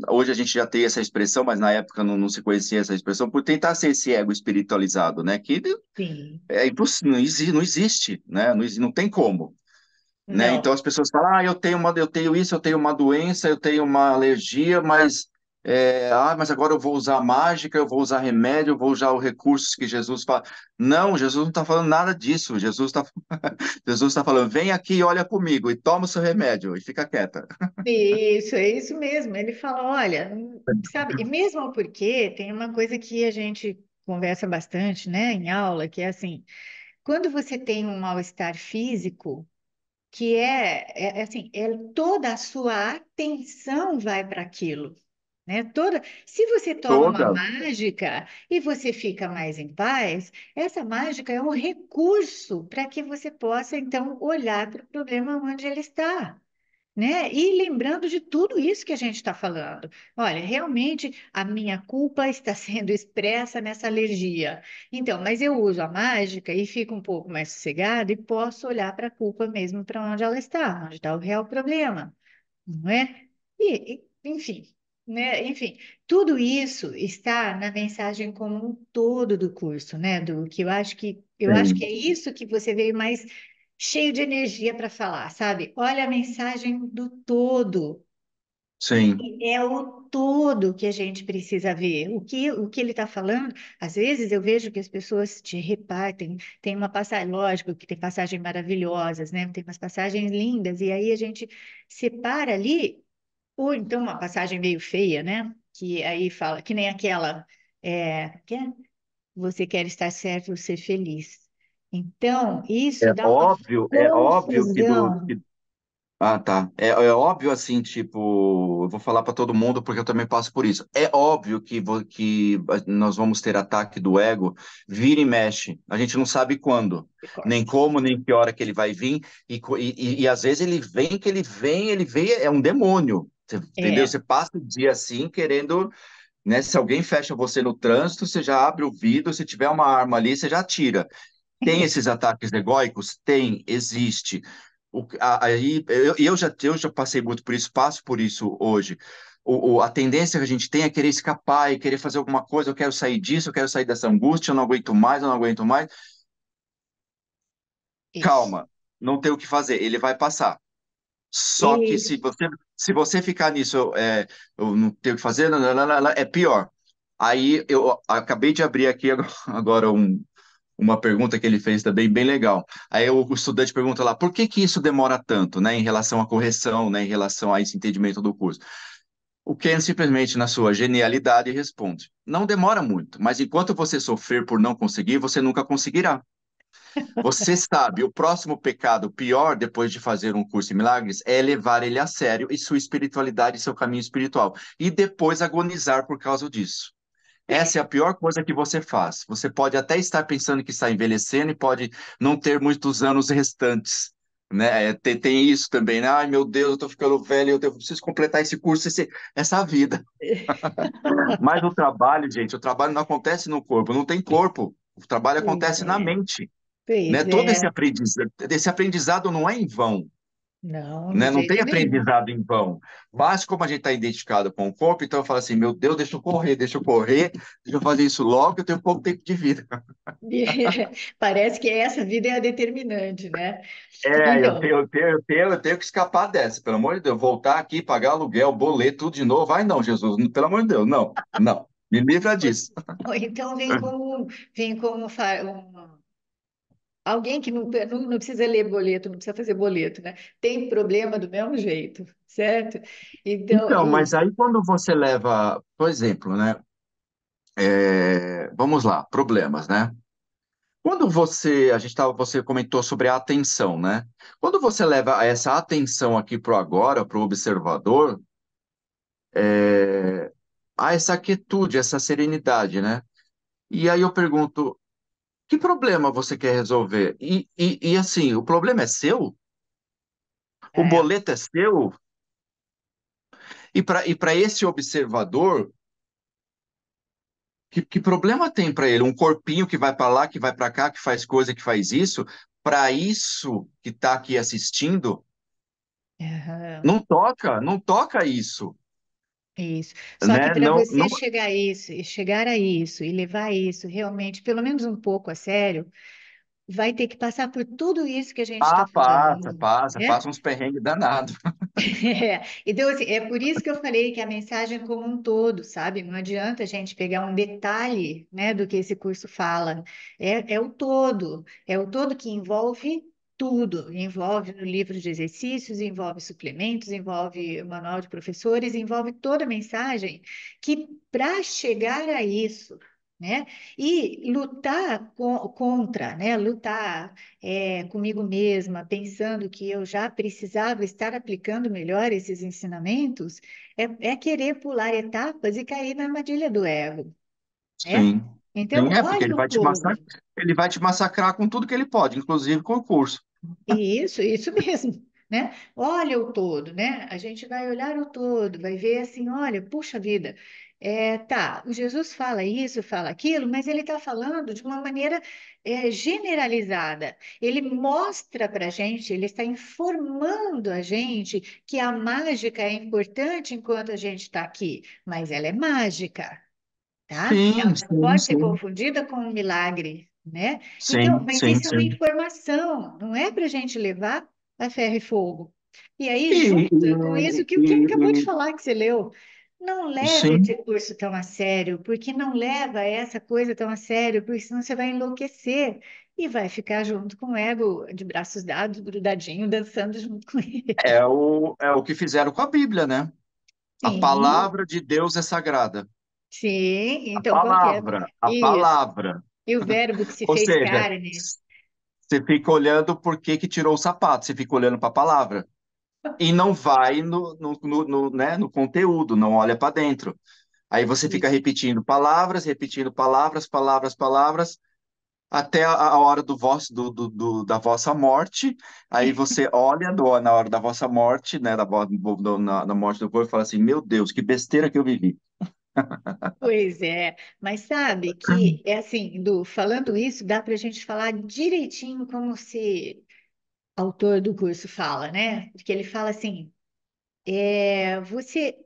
hoje a gente já tem essa expressão, mas na época não se conhecia essa expressão, por tentar ser esse ego espiritualizado, né? Que sim, é impossível, não existe, né? Não tem como, né? não. Então as pessoas falam, eu tenho isso, eu tenho uma doença, eu tenho uma alergia, mas agora eu vou usar mágica, eu vou usar remédio, eu vou usar os recursos que Jesus fala. Não, Jesus não está falando nada disso. Jesus está falando, vem aqui e olha comigo e toma o seu remédio e fica quieta. Isso, é isso mesmo. Ele fala, olha, sabe, e mesmo porque tem uma coisa que a gente conversa bastante, né, em aula, que é assim, quando você tem um mal-estar físico, que assim, toda a sua atenção vai para aquilo, né? Se você toma uma Toda, mágica e você fica mais em paz, essa mágica é um recurso para que você possa então olhar para o problema onde ele está, né? E lembrando de tudo isso que a gente está falando. Olha, realmente a minha culpa está sendo expressa nessa alergia. Então, mas eu uso a mágica e fico um pouco mais sossegada e posso olhar para a culpa mesmo para onde está o real problema, não é? Enfim, né? Enfim, tudo isso está na mensagem como um todo do curso, né? Do que eu acho que sim, é isso que você veio mais cheio de energia para falar, sabe? Olha a mensagem do todo. sim. É o todo que a gente precisa ver. O que ele está falando, às vezes eu vejo que as pessoas te repartem, tem uma passagem, lógico que tem passagens maravilhosas, né? Tem umas passagens lindas, e aí a gente separa ali, ou então uma passagem meio feia, né? Que aí fala, que nem aquela, você quer estar certo ou ser feliz. Então, isso dá uma É óbvio confusão. Ah, tá. É óbvio assim, tipo, eu vou falar para todo mundo porque eu também passo por isso. É óbvio que nós vamos ter ataque do ego, vira e mexe. A gente não sabe quando, nem como, nem que hora que ele vai vir. E às vezes ele vem, é um demônio. Entendeu? É, Você passa o dia assim querendo. né? Se alguém fecha você no trânsito, você já abre o vidro, se tiver uma arma ali, você já atira. Tem esses ataques egóicos? Tem, existe. Aí eu já passei muito por isso, passo por isso hoje. A tendência que a gente tem é querer escapar e querer fazer alguma coisa. Eu quero sair disso, eu quero sair dessa angústia, eu não aguento mais, eu não aguento mais. Isso. Calma, não tem o que fazer, ele vai passar. Só que se Isso. você, se você ficar nisso, eu não tenho o que fazer, não, não, não, não, é pior. Aí eu acabei de abrir aqui agora uma pergunta que ele fez também bem legal. Aí o estudante pergunta lá, por que que isso demora tanto, né, em relação à correção, né, em relação a esse entendimento do curso? O Ken simplesmente, na sua genialidade, responde: não demora muito, mas enquanto você sofrer por não conseguir, você nunca conseguirá. Você sabe, o próximo pecado pior depois de fazer um curso em milagres é levar ele a sério e sua espiritualidade e seu caminho espiritual, e depois agonizar por causa disso. Essa é a pior coisa que você faz. Você pode até estar pensando que está envelhecendo e pode não ter muitos anos restantes, né? Tem isso também, né? Ai, meu Deus, eu estou ficando velho, preciso completar esse curso, essa vida. Mas o trabalho, gente, o trabalho não acontece no corpo, não tem corpo. O trabalho Pois acontece na é. mente, né? Pois Todo é. esse aprendizado não é em vão, Não, de né? Não tem jeito nenhum. aprendizado em vão. Mas como a gente está identificado com o corpo, então eu falo assim, meu Deus, deixa eu correr, deixa eu fazer isso logo, que eu tenho pouco tempo de vida. Parece que essa vida é a determinante, né? Eu tenho, Então, eu tenho que escapar dessa, pelo amor de Deus, voltar aqui, pagar aluguel, boleto, tudo de novo. Ai, não, Jesus, pelo amor de Deus, não, não, me livra disso. ou então alguém que não precisa ler boleto, não precisa fazer boleto, né? Tem problema do mesmo jeito, certo? Então, Então, mas aí quando você leva, por exemplo, né? Vamos lá, problemas, né? Quando você comentou sobre a atenção, né? Quando você leva essa atenção aqui para o agora, para o observador, há essa quietude, essa serenidade, né? E aí eu pergunto, que problema você quer resolver? E assim, o problema é seu? O é, boleto é seu? E para esse observador, que problema tem para ele? Um corpinho que vai para lá, que vai para cá, que faz coisa, que faz isso? Para isso que está aqui assistindo, aham, não toca isso, isso. Só que né? para Não, você não, chegar a isso e levar isso realmente, pelo menos um pouco a sério, vai ter que passar por tudo isso que a gente está passa, falando, passa, né? passa uns perrengues danados. É, então, assim, é por isso que eu falei que a mensagem como um todo, sabe? Não adianta a gente pegar um detalhe, né, do que esse curso fala. É o todo que envolve tudo. Envolve o livro de exercícios, envolve suplementos, envolve o manual de professores, envolve toda a mensagem que, para chegar a isso, né, e lutar contra, né, lutar comigo mesma, pensando que eu já precisava estar aplicando melhor esses ensinamentos, é querer pular etapas e cair na armadilha do ego, né? Sim, sim, Então, porque olha o todo. ele vai te massacrar com tudo que ele pode, inclusive com o curso. Isso mesmo, né? Olha o todo, né? A gente vai olhar o todo, vai ver assim, olha, puxa vida, tá, o Jesus fala isso, fala aquilo, mas ele está falando de uma maneira generalizada. Ele mostra para a gente, ele está informando a gente que a mágica é importante enquanto a gente está aqui, mas ela é mágica, tá? Ela Sim, não sim, pode ser sim. confundida com um milagre, né? Então, Sim, mas sim, isso é uma sim. informação, não é para a gente levar a ferro e fogo. E aí, E, junta com isso que o Kim acabou de e, falar que você leu, não leve sim, esse curso tão a sério, porque não leva essa coisa tão a sério, porque senão você vai enlouquecer e vai ficar junto com o ego de braços dados, grudadinho, dançando junto com ele. é o que fizeram com a Bíblia, né? A Sim, palavra de Deus é sagrada. sim. A Então, qual que é? palavra, a Isso. palavra. E o verbo que se Ou fez seja, carne. você fica olhando por que que tirou o sapato, você fica olhando para a palavra. E não vai né, no conteúdo, não olha para dentro. Aí você fica Isso. repetindo palavras, palavras, palavras, até a hora da vossa morte. Aí você olha na hora da vossa morte, né, na morte do corpo, e fala assim: Meu Deus, que besteira que eu vivi. Pois é, mas sabe que é assim, falando isso, dá para a gente falar direitinho como se autor do curso fala, né? Porque ele fala assim, você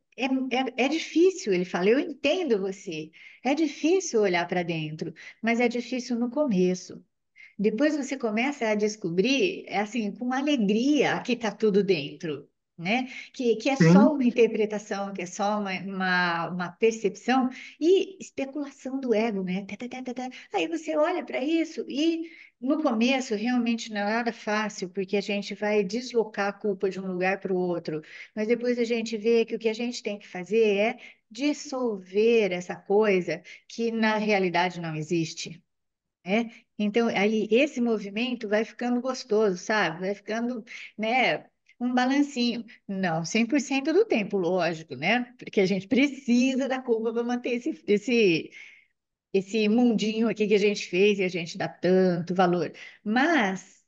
é difícil, ele fala, eu entendo você, é difícil olhar para dentro, mas é difícil no começo. Depois você começa a descobrir, assim, com alegria que está tudo dentro, né? Que é Sim. só uma interpretação, que é só uma percepção e especulação do ego, né? Tá, tá, tá, tá, tá. Aí você olha para isso e no começo realmente não é nada fácil, porque a gente vai deslocar a culpa de um lugar para o outro, mas depois a gente vê que o que a gente tem que fazer é dissolver essa coisa que na realidade não existe, né? Então, aí esse movimento vai ficando gostoso, sabe? Vai ficando, né, um balancinho. Não 100% do tempo, lógico, né? Porque a gente precisa da culpa para manter esse mundinho aqui que a gente fez e a gente dá tanto valor. Mas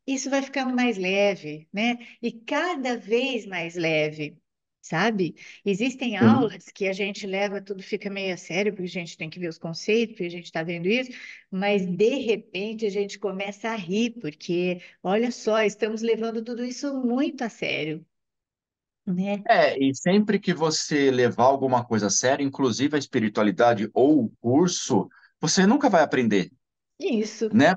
isso vai ficando mais leve, né? E cada vez mais leve, sabe? Existem Sim. aulas que a gente leva, tudo fica meio a sério, porque a gente tem que ver os conceitos, porque a gente está vendo isso, mas de repente a gente começa a rir, porque olha só, estamos levando tudo isso muito a sério, né? E sempre que você levar alguma coisa a sério, inclusive a espiritualidade ou o curso, você nunca vai aprender, Isso. né?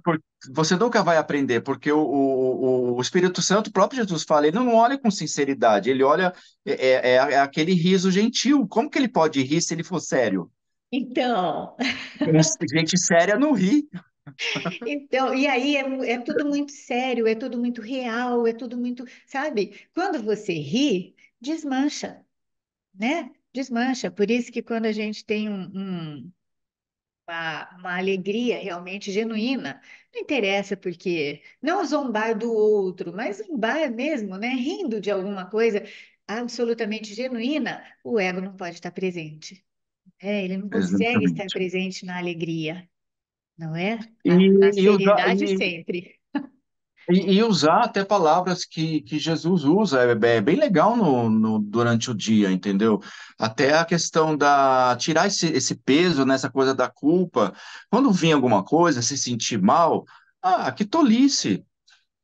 Você nunca vai aprender, porque o Espírito Santo, o próprio Jesus fala, ele não olha com sinceridade, ele olha, é aquele riso gentil. Como que ele pode rir se ele for sério? Então, Gente séria não ri. então, e aí é tudo muito sério, é tudo muito real, é tudo muito, sabe? Quando você ri, desmancha, né? Desmancha. Por isso que quando a gente tem uma alegria realmente genuína, não interessa porque não zombar do outro, mas zombar mesmo, né? Rindo de alguma coisa absolutamente genuína, o ego não pode estar presente. Ele não consegue estar Exatamente. presente na alegria, não é? E, Na e, usar, seriedade sempre. e usar até palavras que Jesus usa, é bem legal durante o dia, entendeu? Até a questão da tirar esse peso nessa coisa da culpa. Quando vir alguma coisa, se sentir mal, que tolice,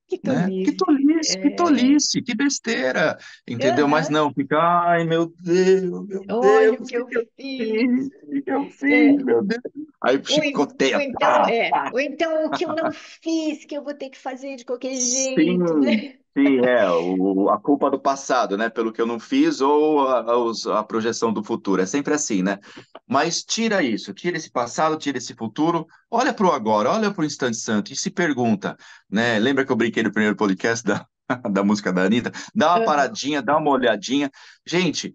Que né? tolice. Que É, tolice, que besteira, entendeu? Mas aham. não, fica, ai meu Olha o Deus, que eu fiz? fiz. O que que eu fiz, É, meu Deus? Aí ou chicoteia, então, pá, pá. ou então o que eu não fiz, que eu vou ter que fazer de qualquer jeito, Sim, né? sim, a culpa do passado, né? Pelo que eu não fiz ou a projeção do futuro. É sempre assim, né? Mas tira isso, tira esse passado, tira esse futuro, olha para o agora, olha para o instante santo e se pergunta, né? Lembra que eu brinquei no primeiro podcast da música da Anitta? Dá uma Aham, paradinha, dá uma olhadinha. Gente,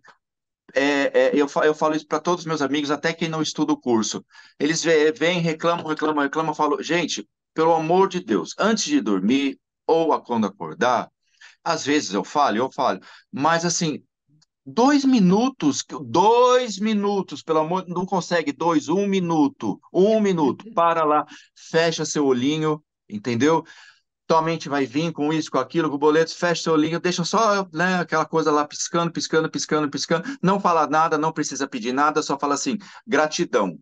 eu falo isso para todos os meus amigos, até quem não estuda o curso. Eles vêm, reclamam, eu falo, gente, pelo amor de Deus, antes de dormir ou quando acordar, às vezes eu falo, mas assim, 2 minutos, pelo amor, não consegue dois, 1 minuto, para lá, fecha seu olhinho, entendeu? Tua mente vai vir com isso, com aquilo, com o boleto, fecha seu olhinho, deixa só, né, aquela coisa lá piscando, piscando, piscando, piscando, não fala nada, não precisa pedir nada, só fala assim, gratidão.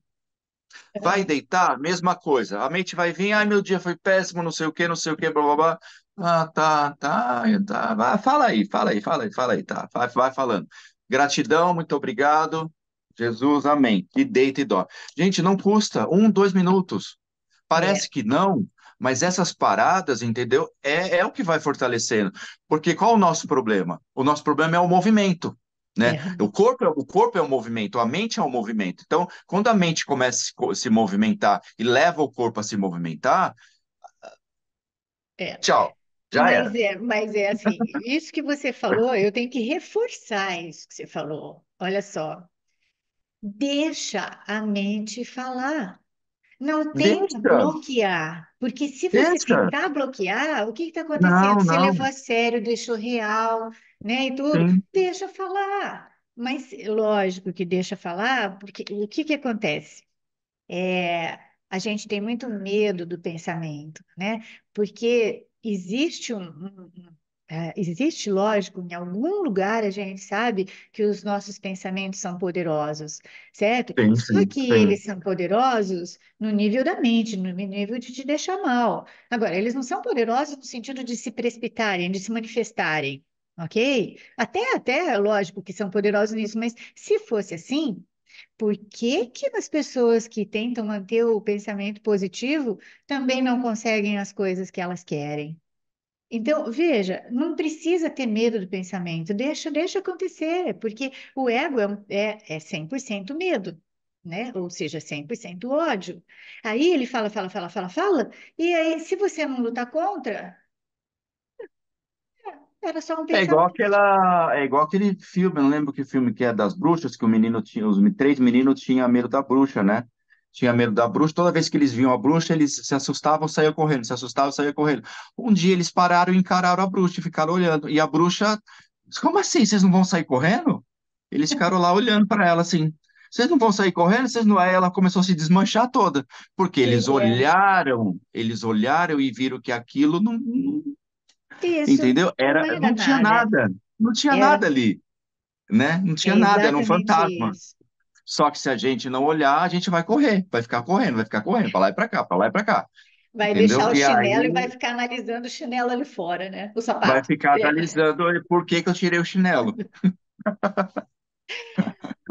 Vai aham. deitar, mesma coisa. A mente vai vir, ai, meu dia foi péssimo, não sei o que, blá, blá, blá. Tá. Fala aí, tá. Vai falando. Gratidão, muito obrigado. Jesus, amém. E deita e dorme. Gente, não custa 1, 2 minutos. É, Parece que não, mas essas paradas, entendeu? É o que vai fortalecendo. Porque qual o nosso problema? O nosso problema é o movimento, né? é, O corpo é o movimento, a mente é o movimento. Então, quando a mente começa a se movimentar e leva o corpo a se movimentar, é. tchau, já era. Mas é assim, isso que você falou, eu tenho que reforçar isso que você falou. Olha só, deixa a mente falar. Não tenta Deixa, bloquear, porque se você deixa. tentar bloquear, o que está acontecendo? Não, Você levou não. a sério, deixou real, né, e tudo. Sim, Deixa falar. Mas lógico que deixa falar, porque o que que acontece? A gente tem muito medo do pensamento, né? Porque existe existe, lógico, em algum lugar a gente sabe que os nossos pensamentos são poderosos, certo? Sim, Só sim, que sim. eles são poderosos no nível da mente, no nível de te deixar mal. Agora, eles não são poderosos no sentido de se precipitarem, de se manifestarem, ok? Até, lógico que são poderosos nisso, mas se fosse assim, por que que as pessoas que tentam manter o pensamento positivo também não conseguem as coisas que elas querem? Então, veja, não precisa ter medo do pensamento, deixa acontecer, porque o ego é 100% medo, né? Ou seja, 100% ódio. Aí ele fala, fala, fala, fala, fala, e aí, se você não lutar contra, era só um pensamento. É igual aquele filme, eu não lembro que filme que é das bruxas, que o menino tinha, os três meninos tinham medo da bruxa, né? Tinha medo da bruxa, toda vez que eles viam a bruxa, eles se assustavam, saíam correndo, se assustavam, saíam correndo. Um dia eles pararam e encararam a bruxa e ficaram olhando. E a bruxa, como assim? Vocês não vão sair correndo? Eles ficaram lá olhando para ela assim. Vocês não vão sair correndo? Vocês não... Aí ela começou a se desmanchar toda, porque É, eles olharam e viram que aquilo isso entendeu? não Era, era não tinha nada, nada, não tinha era nada ali, né? Não tinha é nada, era um exatamente fantasma. isso. Só que se a gente não olhar, a gente vai correr, vai ficar correndo, para lá e para cá, para lá e para cá, Vai deixar entendeu? o E chinelo e vai aí ficar analisando o chinelo ali fora, né? O vai sapato. ficar analisando por que que eu tirei o chinelo.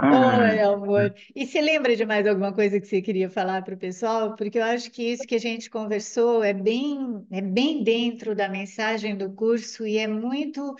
Oi, Ai, amor. E você lembra de mais alguma coisa que você queria falar para o pessoal? Porque eu acho que isso que a gente conversou é bem dentro da mensagem do curso e é muito,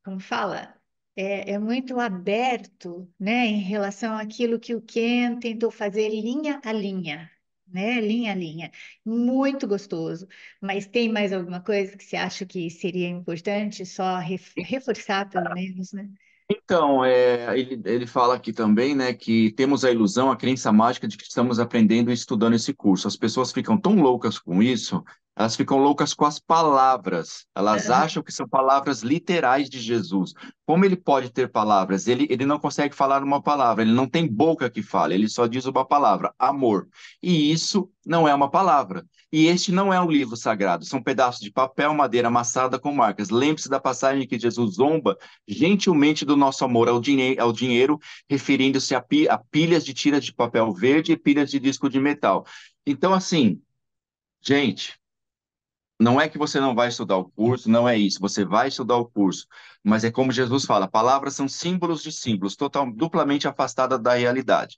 como fala? É muito aberto, né, em relação àquilo que o Ken tentou fazer linha a linha, né? Linha a linha. Muito gostoso. Mas tem mais alguma coisa que você acha que seria importante só reforçar, pelo menos, né? então, ele fala aqui também, né, que temos a ilusão, a crença mágica de que estamos aprendendo e estudando esse curso. As pessoas ficam tão loucas com isso, elas ficam loucas com as palavras. Elas acham que são palavras literais de Jesus. Como ele pode ter palavras? Ele não consegue falar uma palavra, ele não tem boca que fale, ele só diz uma palavra, amor. E isso não é uma palavra. E este não é um livro sagrado, são pedaços de papel, madeira amassada com marcas. Lembre-se da passagem que Jesus zomba gentilmente do nosso amor ao dinheiro, referindo-se a pilhas de tiras de papel verde e pilhas de disco de metal. Então, assim, gente, não é que você não vai estudar o curso, não é isso, você vai estudar o curso, mas é como Jesus fala, palavras são símbolos de símbolos, duplamente afastadas da realidade.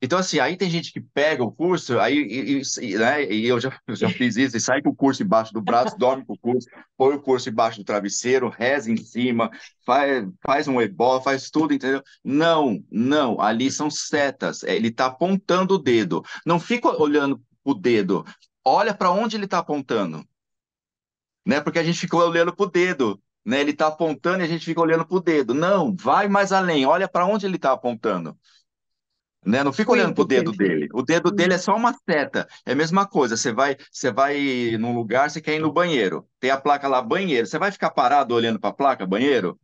Então, assim, aí tem gente que pega o curso, aí, né, e eu já fiz isso, e sai com o curso embaixo do braço, dorme com o curso, põe o curso embaixo do travesseiro, reza em cima, faz um ebó, faz tudo, entendeu? Não, não, ali são setas, ele está apontando o dedo. Não fica olhando o dedo, olha para onde ele está apontando, né? Porque a gente fica olhando para o dedo, né? Ele está apontando e a gente fica olhando para o dedo. Não, vai mais além, olha para onde ele está apontando, né? Não fica olhando pro Muito dedo dele. perfeito. O dedo dele é só uma seta. É a mesma coisa. Você vai num lugar, você quer ir no banheiro. Tem a placa lá, banheiro. Você vai ficar parado olhando para a placa, banheiro?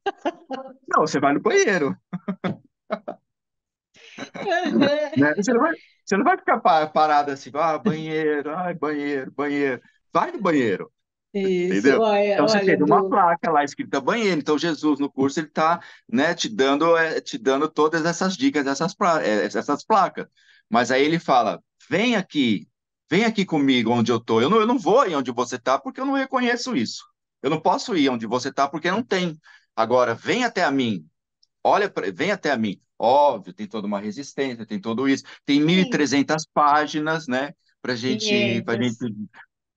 Não, você vai no banheiro, né? Você não vai ficar parado assim, banheiro, ai, banheiro, banheiro. Vai no banheiro, Isso, entendeu? olha, Então você olha, tem uma Du. placa lá escrita banheiro. Então Jesus no curso ele está, né, te dando todas essas dicas, essas placas. Mas aí ele fala: vem aqui comigo onde eu estou. Eu não vou aí onde você está porque eu não reconheço isso. Eu não posso ir onde você está porque não tem. Agora vem até a mim. Vem até a mim. Óbvio, tem toda uma resistência, tem tudo isso. Tem mil e Sim, trezentas páginas, né? Para gente, para gente 500.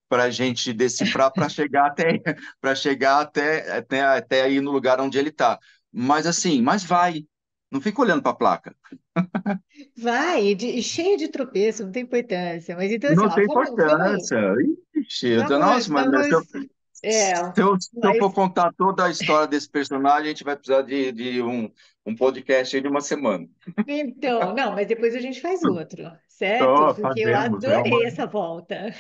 para a gente decifrar para chegar até aí no lugar onde ele está. Mas assim, mas vai. Não fica olhando para a placa. Vai, e cheio de tropeço, não tem importância. Mas então, assim, Não ó, tem vamos, importância. Ixi, vamos, nossa, mas vamos, é, se eu mas for contar toda a história desse personagem, a gente vai precisar de um podcast aí de uma semana. então, não, mas depois a gente faz outro, certo? Oh, Porque eu fazemos, adorei essa volta.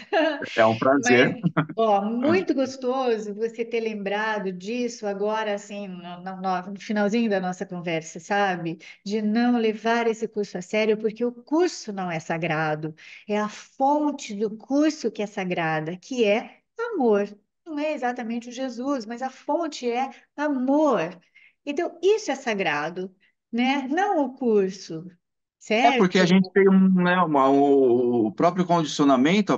é um prazer. Mas, ó, muito gostoso você ter lembrado disso agora, assim, no finalzinho da nossa conversa, sabe? De não levar esse curso a sério, porque o curso não é sagrado, é a fonte do curso que é sagrada, que é amor. não é exatamente o Jesus, mas a fonte é amor. Então, isso é sagrado, né? Não o curso, É porque a certo? gente tem o próprio condicionamento,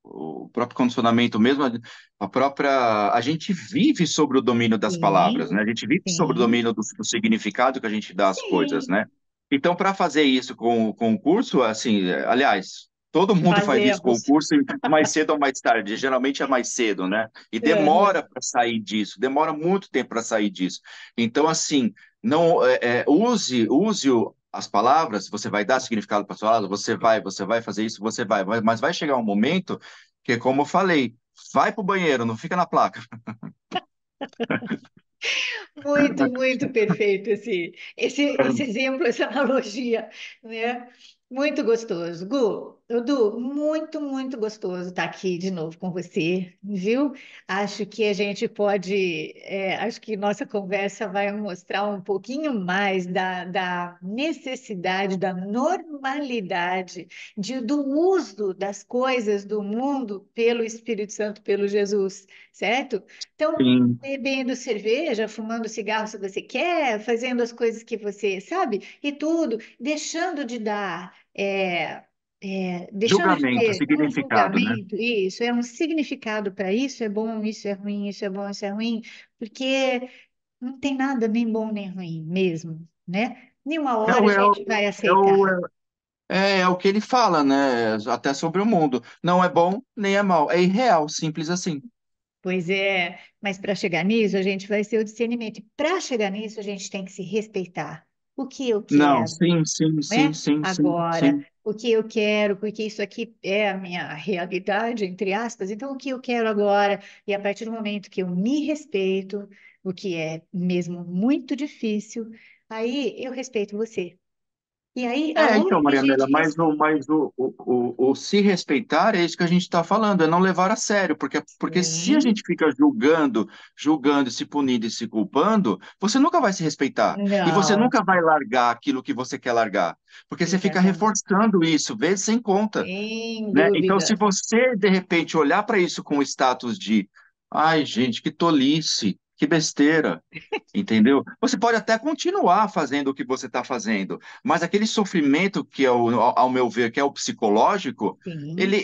o próprio condicionamento mesmo, a gente vive sobre o domínio das palavras, Sim, né? A gente vive sobre o sim, domínio do significado que a gente dá às coisas, sim. né? Então, para fazer isso com o curso, assim, aliás, todo mundo faz isso com o Fazemos. curso, mais cedo ou mais tarde. Geralmente é mais cedo, né? E demora Aham. para sair disso, demora muito tempo para sair disso. Então, assim, não use as palavras, você vai dar significado para as palavras, você vai fazer isso, mas vai chegar um momento que, como eu falei, vai para o banheiro, não fica na placa. Muito, muito perfeito esse exemplo, essa analogia, né? Muito gostoso. Edu, muito, muito gostoso estar aqui de novo com você, viu? Acho que a gente pode, acho que nossa conversa vai mostrar um pouquinho mais da necessidade, da normalidade, do uso das coisas do mundo pelo Espírito Santo, pelo Jesus, certo? Então, Sim. bebendo cerveja, fumando cigarro se você quer, fazendo as coisas que você sabe, e tudo, deixando de dar, deixando de Julgamento, ter um significado, né? julgamento, isso, é um significado para isso é bom, isso é ruim, isso é bom, isso é ruim, porque não tem nada nem bom nem ruim mesmo, né? Nenhuma É hora o, a é, o, gente vai é, o, aceitar. é o que ele fala, né? Até sobre o mundo. Não é bom, nem é mal. É irreal, simples assim. Pois é, mas para chegar nisso, a gente vai ser o discernimento. E para chegar nisso, a gente tem que se respeitar. O que eu Não, quero? sim, sim, sim, Né? sim, sim, Agora, sim. o que eu quero, porque isso aqui é a minha realidade, entre aspas, então o que eu quero agora, e a partir do momento que eu me respeito, o que é mesmo muito difícil, aí eu respeito você. E aí, a hora Então, que a Marianela, gente respeita, o se respeitar é isso que a gente está falando, é não levar a sério, porque se a sim, gente fica julgando, se punindo e se culpando, você nunca vai se respeitar. E você não, nunca vai largar aquilo que você quer largar, porque você fica exatamente, reforçando isso, vezes sem conta, sem né? Então, se dúvida. você, de repente, olhar para isso com o status de, ai, gente, que tolice, que besteira. Entendeu? Você pode até continuar fazendo o que você está fazendo, mas aquele sofrimento que é ao meu ver, que é o psicológico, Sim,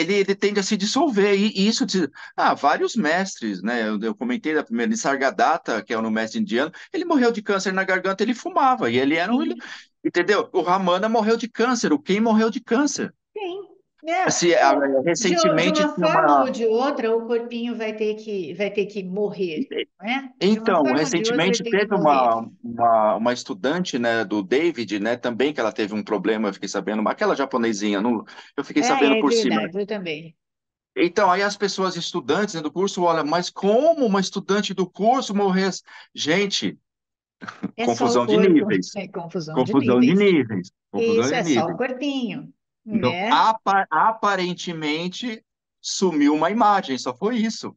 ele tende a se dissolver. E isso, vários mestres, né? Eu comentei da primeira, Nisargadatta, que é um mestre indiano, ele morreu de câncer na garganta, ele fumava, e ele era sim, entendeu? O Ramana morreu de câncer, o Ken morreu de câncer. sim. É, Assim, de recentemente uma tinha forma uma. ou de outra, o corpinho vai ter que morrer, não é? De uma Então, forma ou de outra, vai recentemente ter que teve morrer. uma estudante, né, do David, né, também que ela teve um problema, eu fiquei sabendo, aquela japonesinha, não, eu fiquei sabendo É por cima. verdade, eu também. Então, aí as pessoas estudantes, né, do curso, olha, mas como uma estudante do curso morrer? Gente, É só o confusão de corpo, níveis, é confusão de confusão de níveis. níveis, confusão Isso de é só o níveis. corpinho, Então, né? aparentemente, sumiu uma imagem, só foi isso.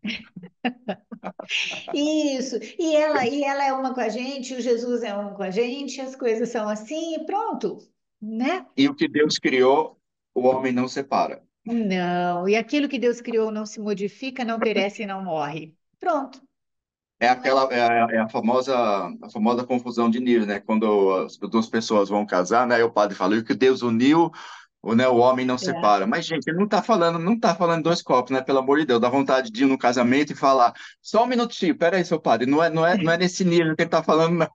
Isso. E ela é uma com a gente, o Jesus é um com a gente, as coisas são assim e pronto, né? E o que Deus criou, o homem não separa. Não, e aquilo que Deus criou não se modifica, não perece e não morre. Pronto, É não é? aquela é a famosa confusão de níveis, né? Quando as duas pessoas vão casar, né? E o padre fala, e o que Deus uniu, o homem não É. separa. Mas, gente, ele não tá falando dois copos, né? Pelo amor de Deus, dá vontade de ir no casamento e falar, só um minutinho, peraí, seu padre, não é nesse nível que ele tá falando, não.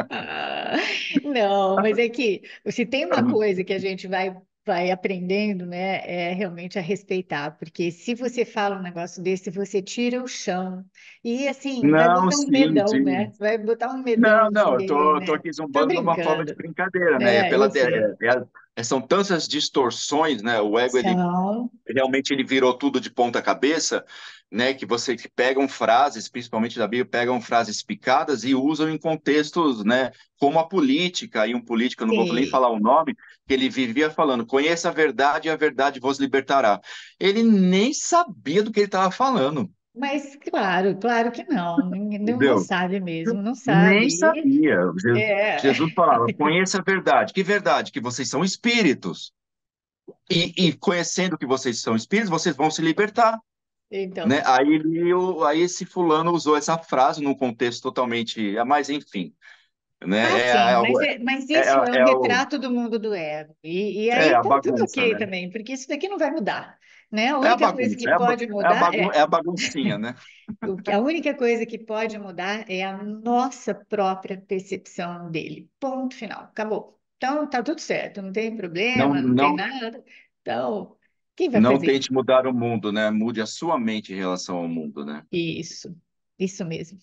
Ah, não, mas é que se tem uma coisa que a gente vai aprendendo, né, é realmente a respeitar, porque se você fala um negócio desse, você tira o chão e assim vai Não, botar um sim, medão, né? sim. Vai botar um Não, medão não, nele, eu tô né? aqui Tô zombando numa forma de brincando, brincadeira, né? eu sei. São tantas distorções, né? O ego, ele São, realmente ele virou tudo de ponta cabeça, né? Que você que pegam frases, principalmente da Bíblia, pegam frases picadas e usam em contextos, né? Como a política, e um político, eu não vou nem sim. falar o nome, que ele vivia falando: conheça a verdade e a verdade vos libertará. Ele nem sabia do que ele estava falando, Mas claro, claro que não, não entendeu? sabe mesmo, não Nem sabe. sabia. É, Jesus falava: conheça a verdade. Que verdade? Que vocês são espíritos. E conhecendo que vocês são espíritos, vocês vão se libertar. Então, né? Aí esse fulano usou essa frase num contexto totalmente, mas enfim, né? ah, sim, mas isso é um retrato do mundo do ego. E É aí a tá tudo bagunça, ok né? também, porque isso daqui não vai mudar, né? A É a única coisa bagunça, que pode mudar é a baguncinha, né? a única coisa que pode mudar é a nossa própria percepção dele. Ponto final. Acabou. Então tá tudo certo, não tem Não, problema, não tem não, nada. Então, quem vai não fazer isso? tente mudar o mundo, né? Mude a sua mente em relação ao mundo, né? Isso mesmo.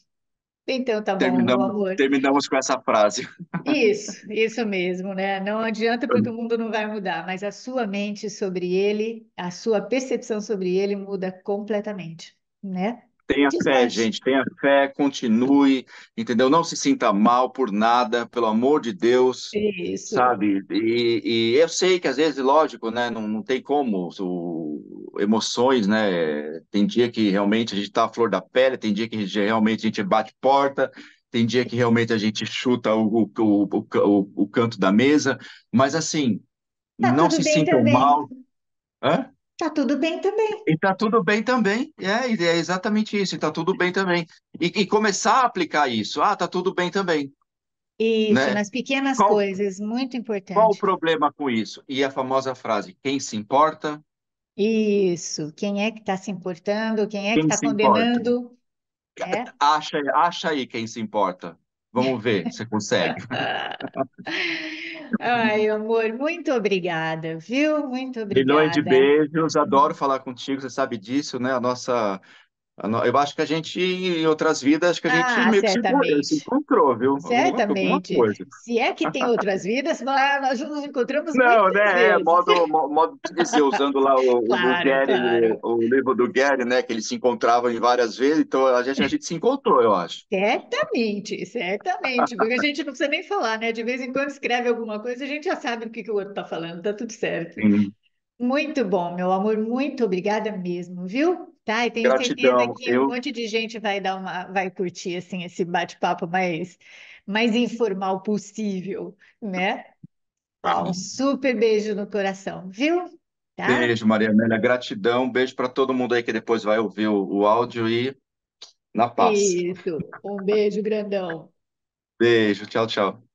Então tá bom, meu Terminamos, amor. terminamos com essa frase. Isso mesmo, né? Não adianta porque o mundo não vai mudar, mas a sua mente sobre ele, a sua percepção sobre ele muda completamente, né? Tenha fé, Deslanche. gente, tenha fé, continue, entendeu? Não se sinta mal por nada, pelo amor de Deus, Isso. sabe? E eu sei que às vezes, lógico, né? Não tem como, emoções, né? Tem dia que realmente a gente tá à flor da pele, tem dia que realmente a gente bate porta, tem dia que realmente a gente chuta o canto da mesa, mas assim, Tá não tudo se bem sintam também. mal. Hã? Tá tudo bem também. E tá tudo bem também. E é exatamente isso, e tá tudo bem também. E começar a aplicar isso. Ah, tá tudo bem também, Isso, né? nas pequenas Qual, coisas, muito qual o importante. problema com isso? E a famosa frase, quem se importa, Isso. Quem é que está se importando? Quem é que quem está se importa. condenando? É. Acha aí quem se importa. Vamos ver, você consegue. Ai, amor, muito obrigada, viu? Muito Milhões de obrigada. beijos, adoro falar contigo, você sabe disso, né? Eu acho que a gente, em outras vidas, acho que a gente Ah, meio que se certamente. encontrou, viu? Alguma Certamente. coisa. Se é que tem outras vidas, nós nos encontramos Não, muitas né? vezes. Modo de dizer, usando lá o Claro, Gary, claro. o livro do Gary, né? Que eles se encontravam em várias vezes, então a gente se encontrou, eu acho. Certamente, certamente. Porque a gente não precisa nem falar, né? De vez em quando escreve alguma coisa, a gente já sabe o que que o outro está falando, tá tudo certo. Sim. Muito bom, meu amor, muito obrigada mesmo, viu? Tá, e tenho certeza Gratidão. que um monte de gente vai curtir assim esse bate-papo mais informal possível, né? Ó, um super beijo no coração, viu? Tá? Beijo, Maria Amélia. Gratidão. Beijo para todo mundo aí que depois vai ouvir o áudio e na paz. Isso. Um beijo grandão. Beijo. Tchau, tchau.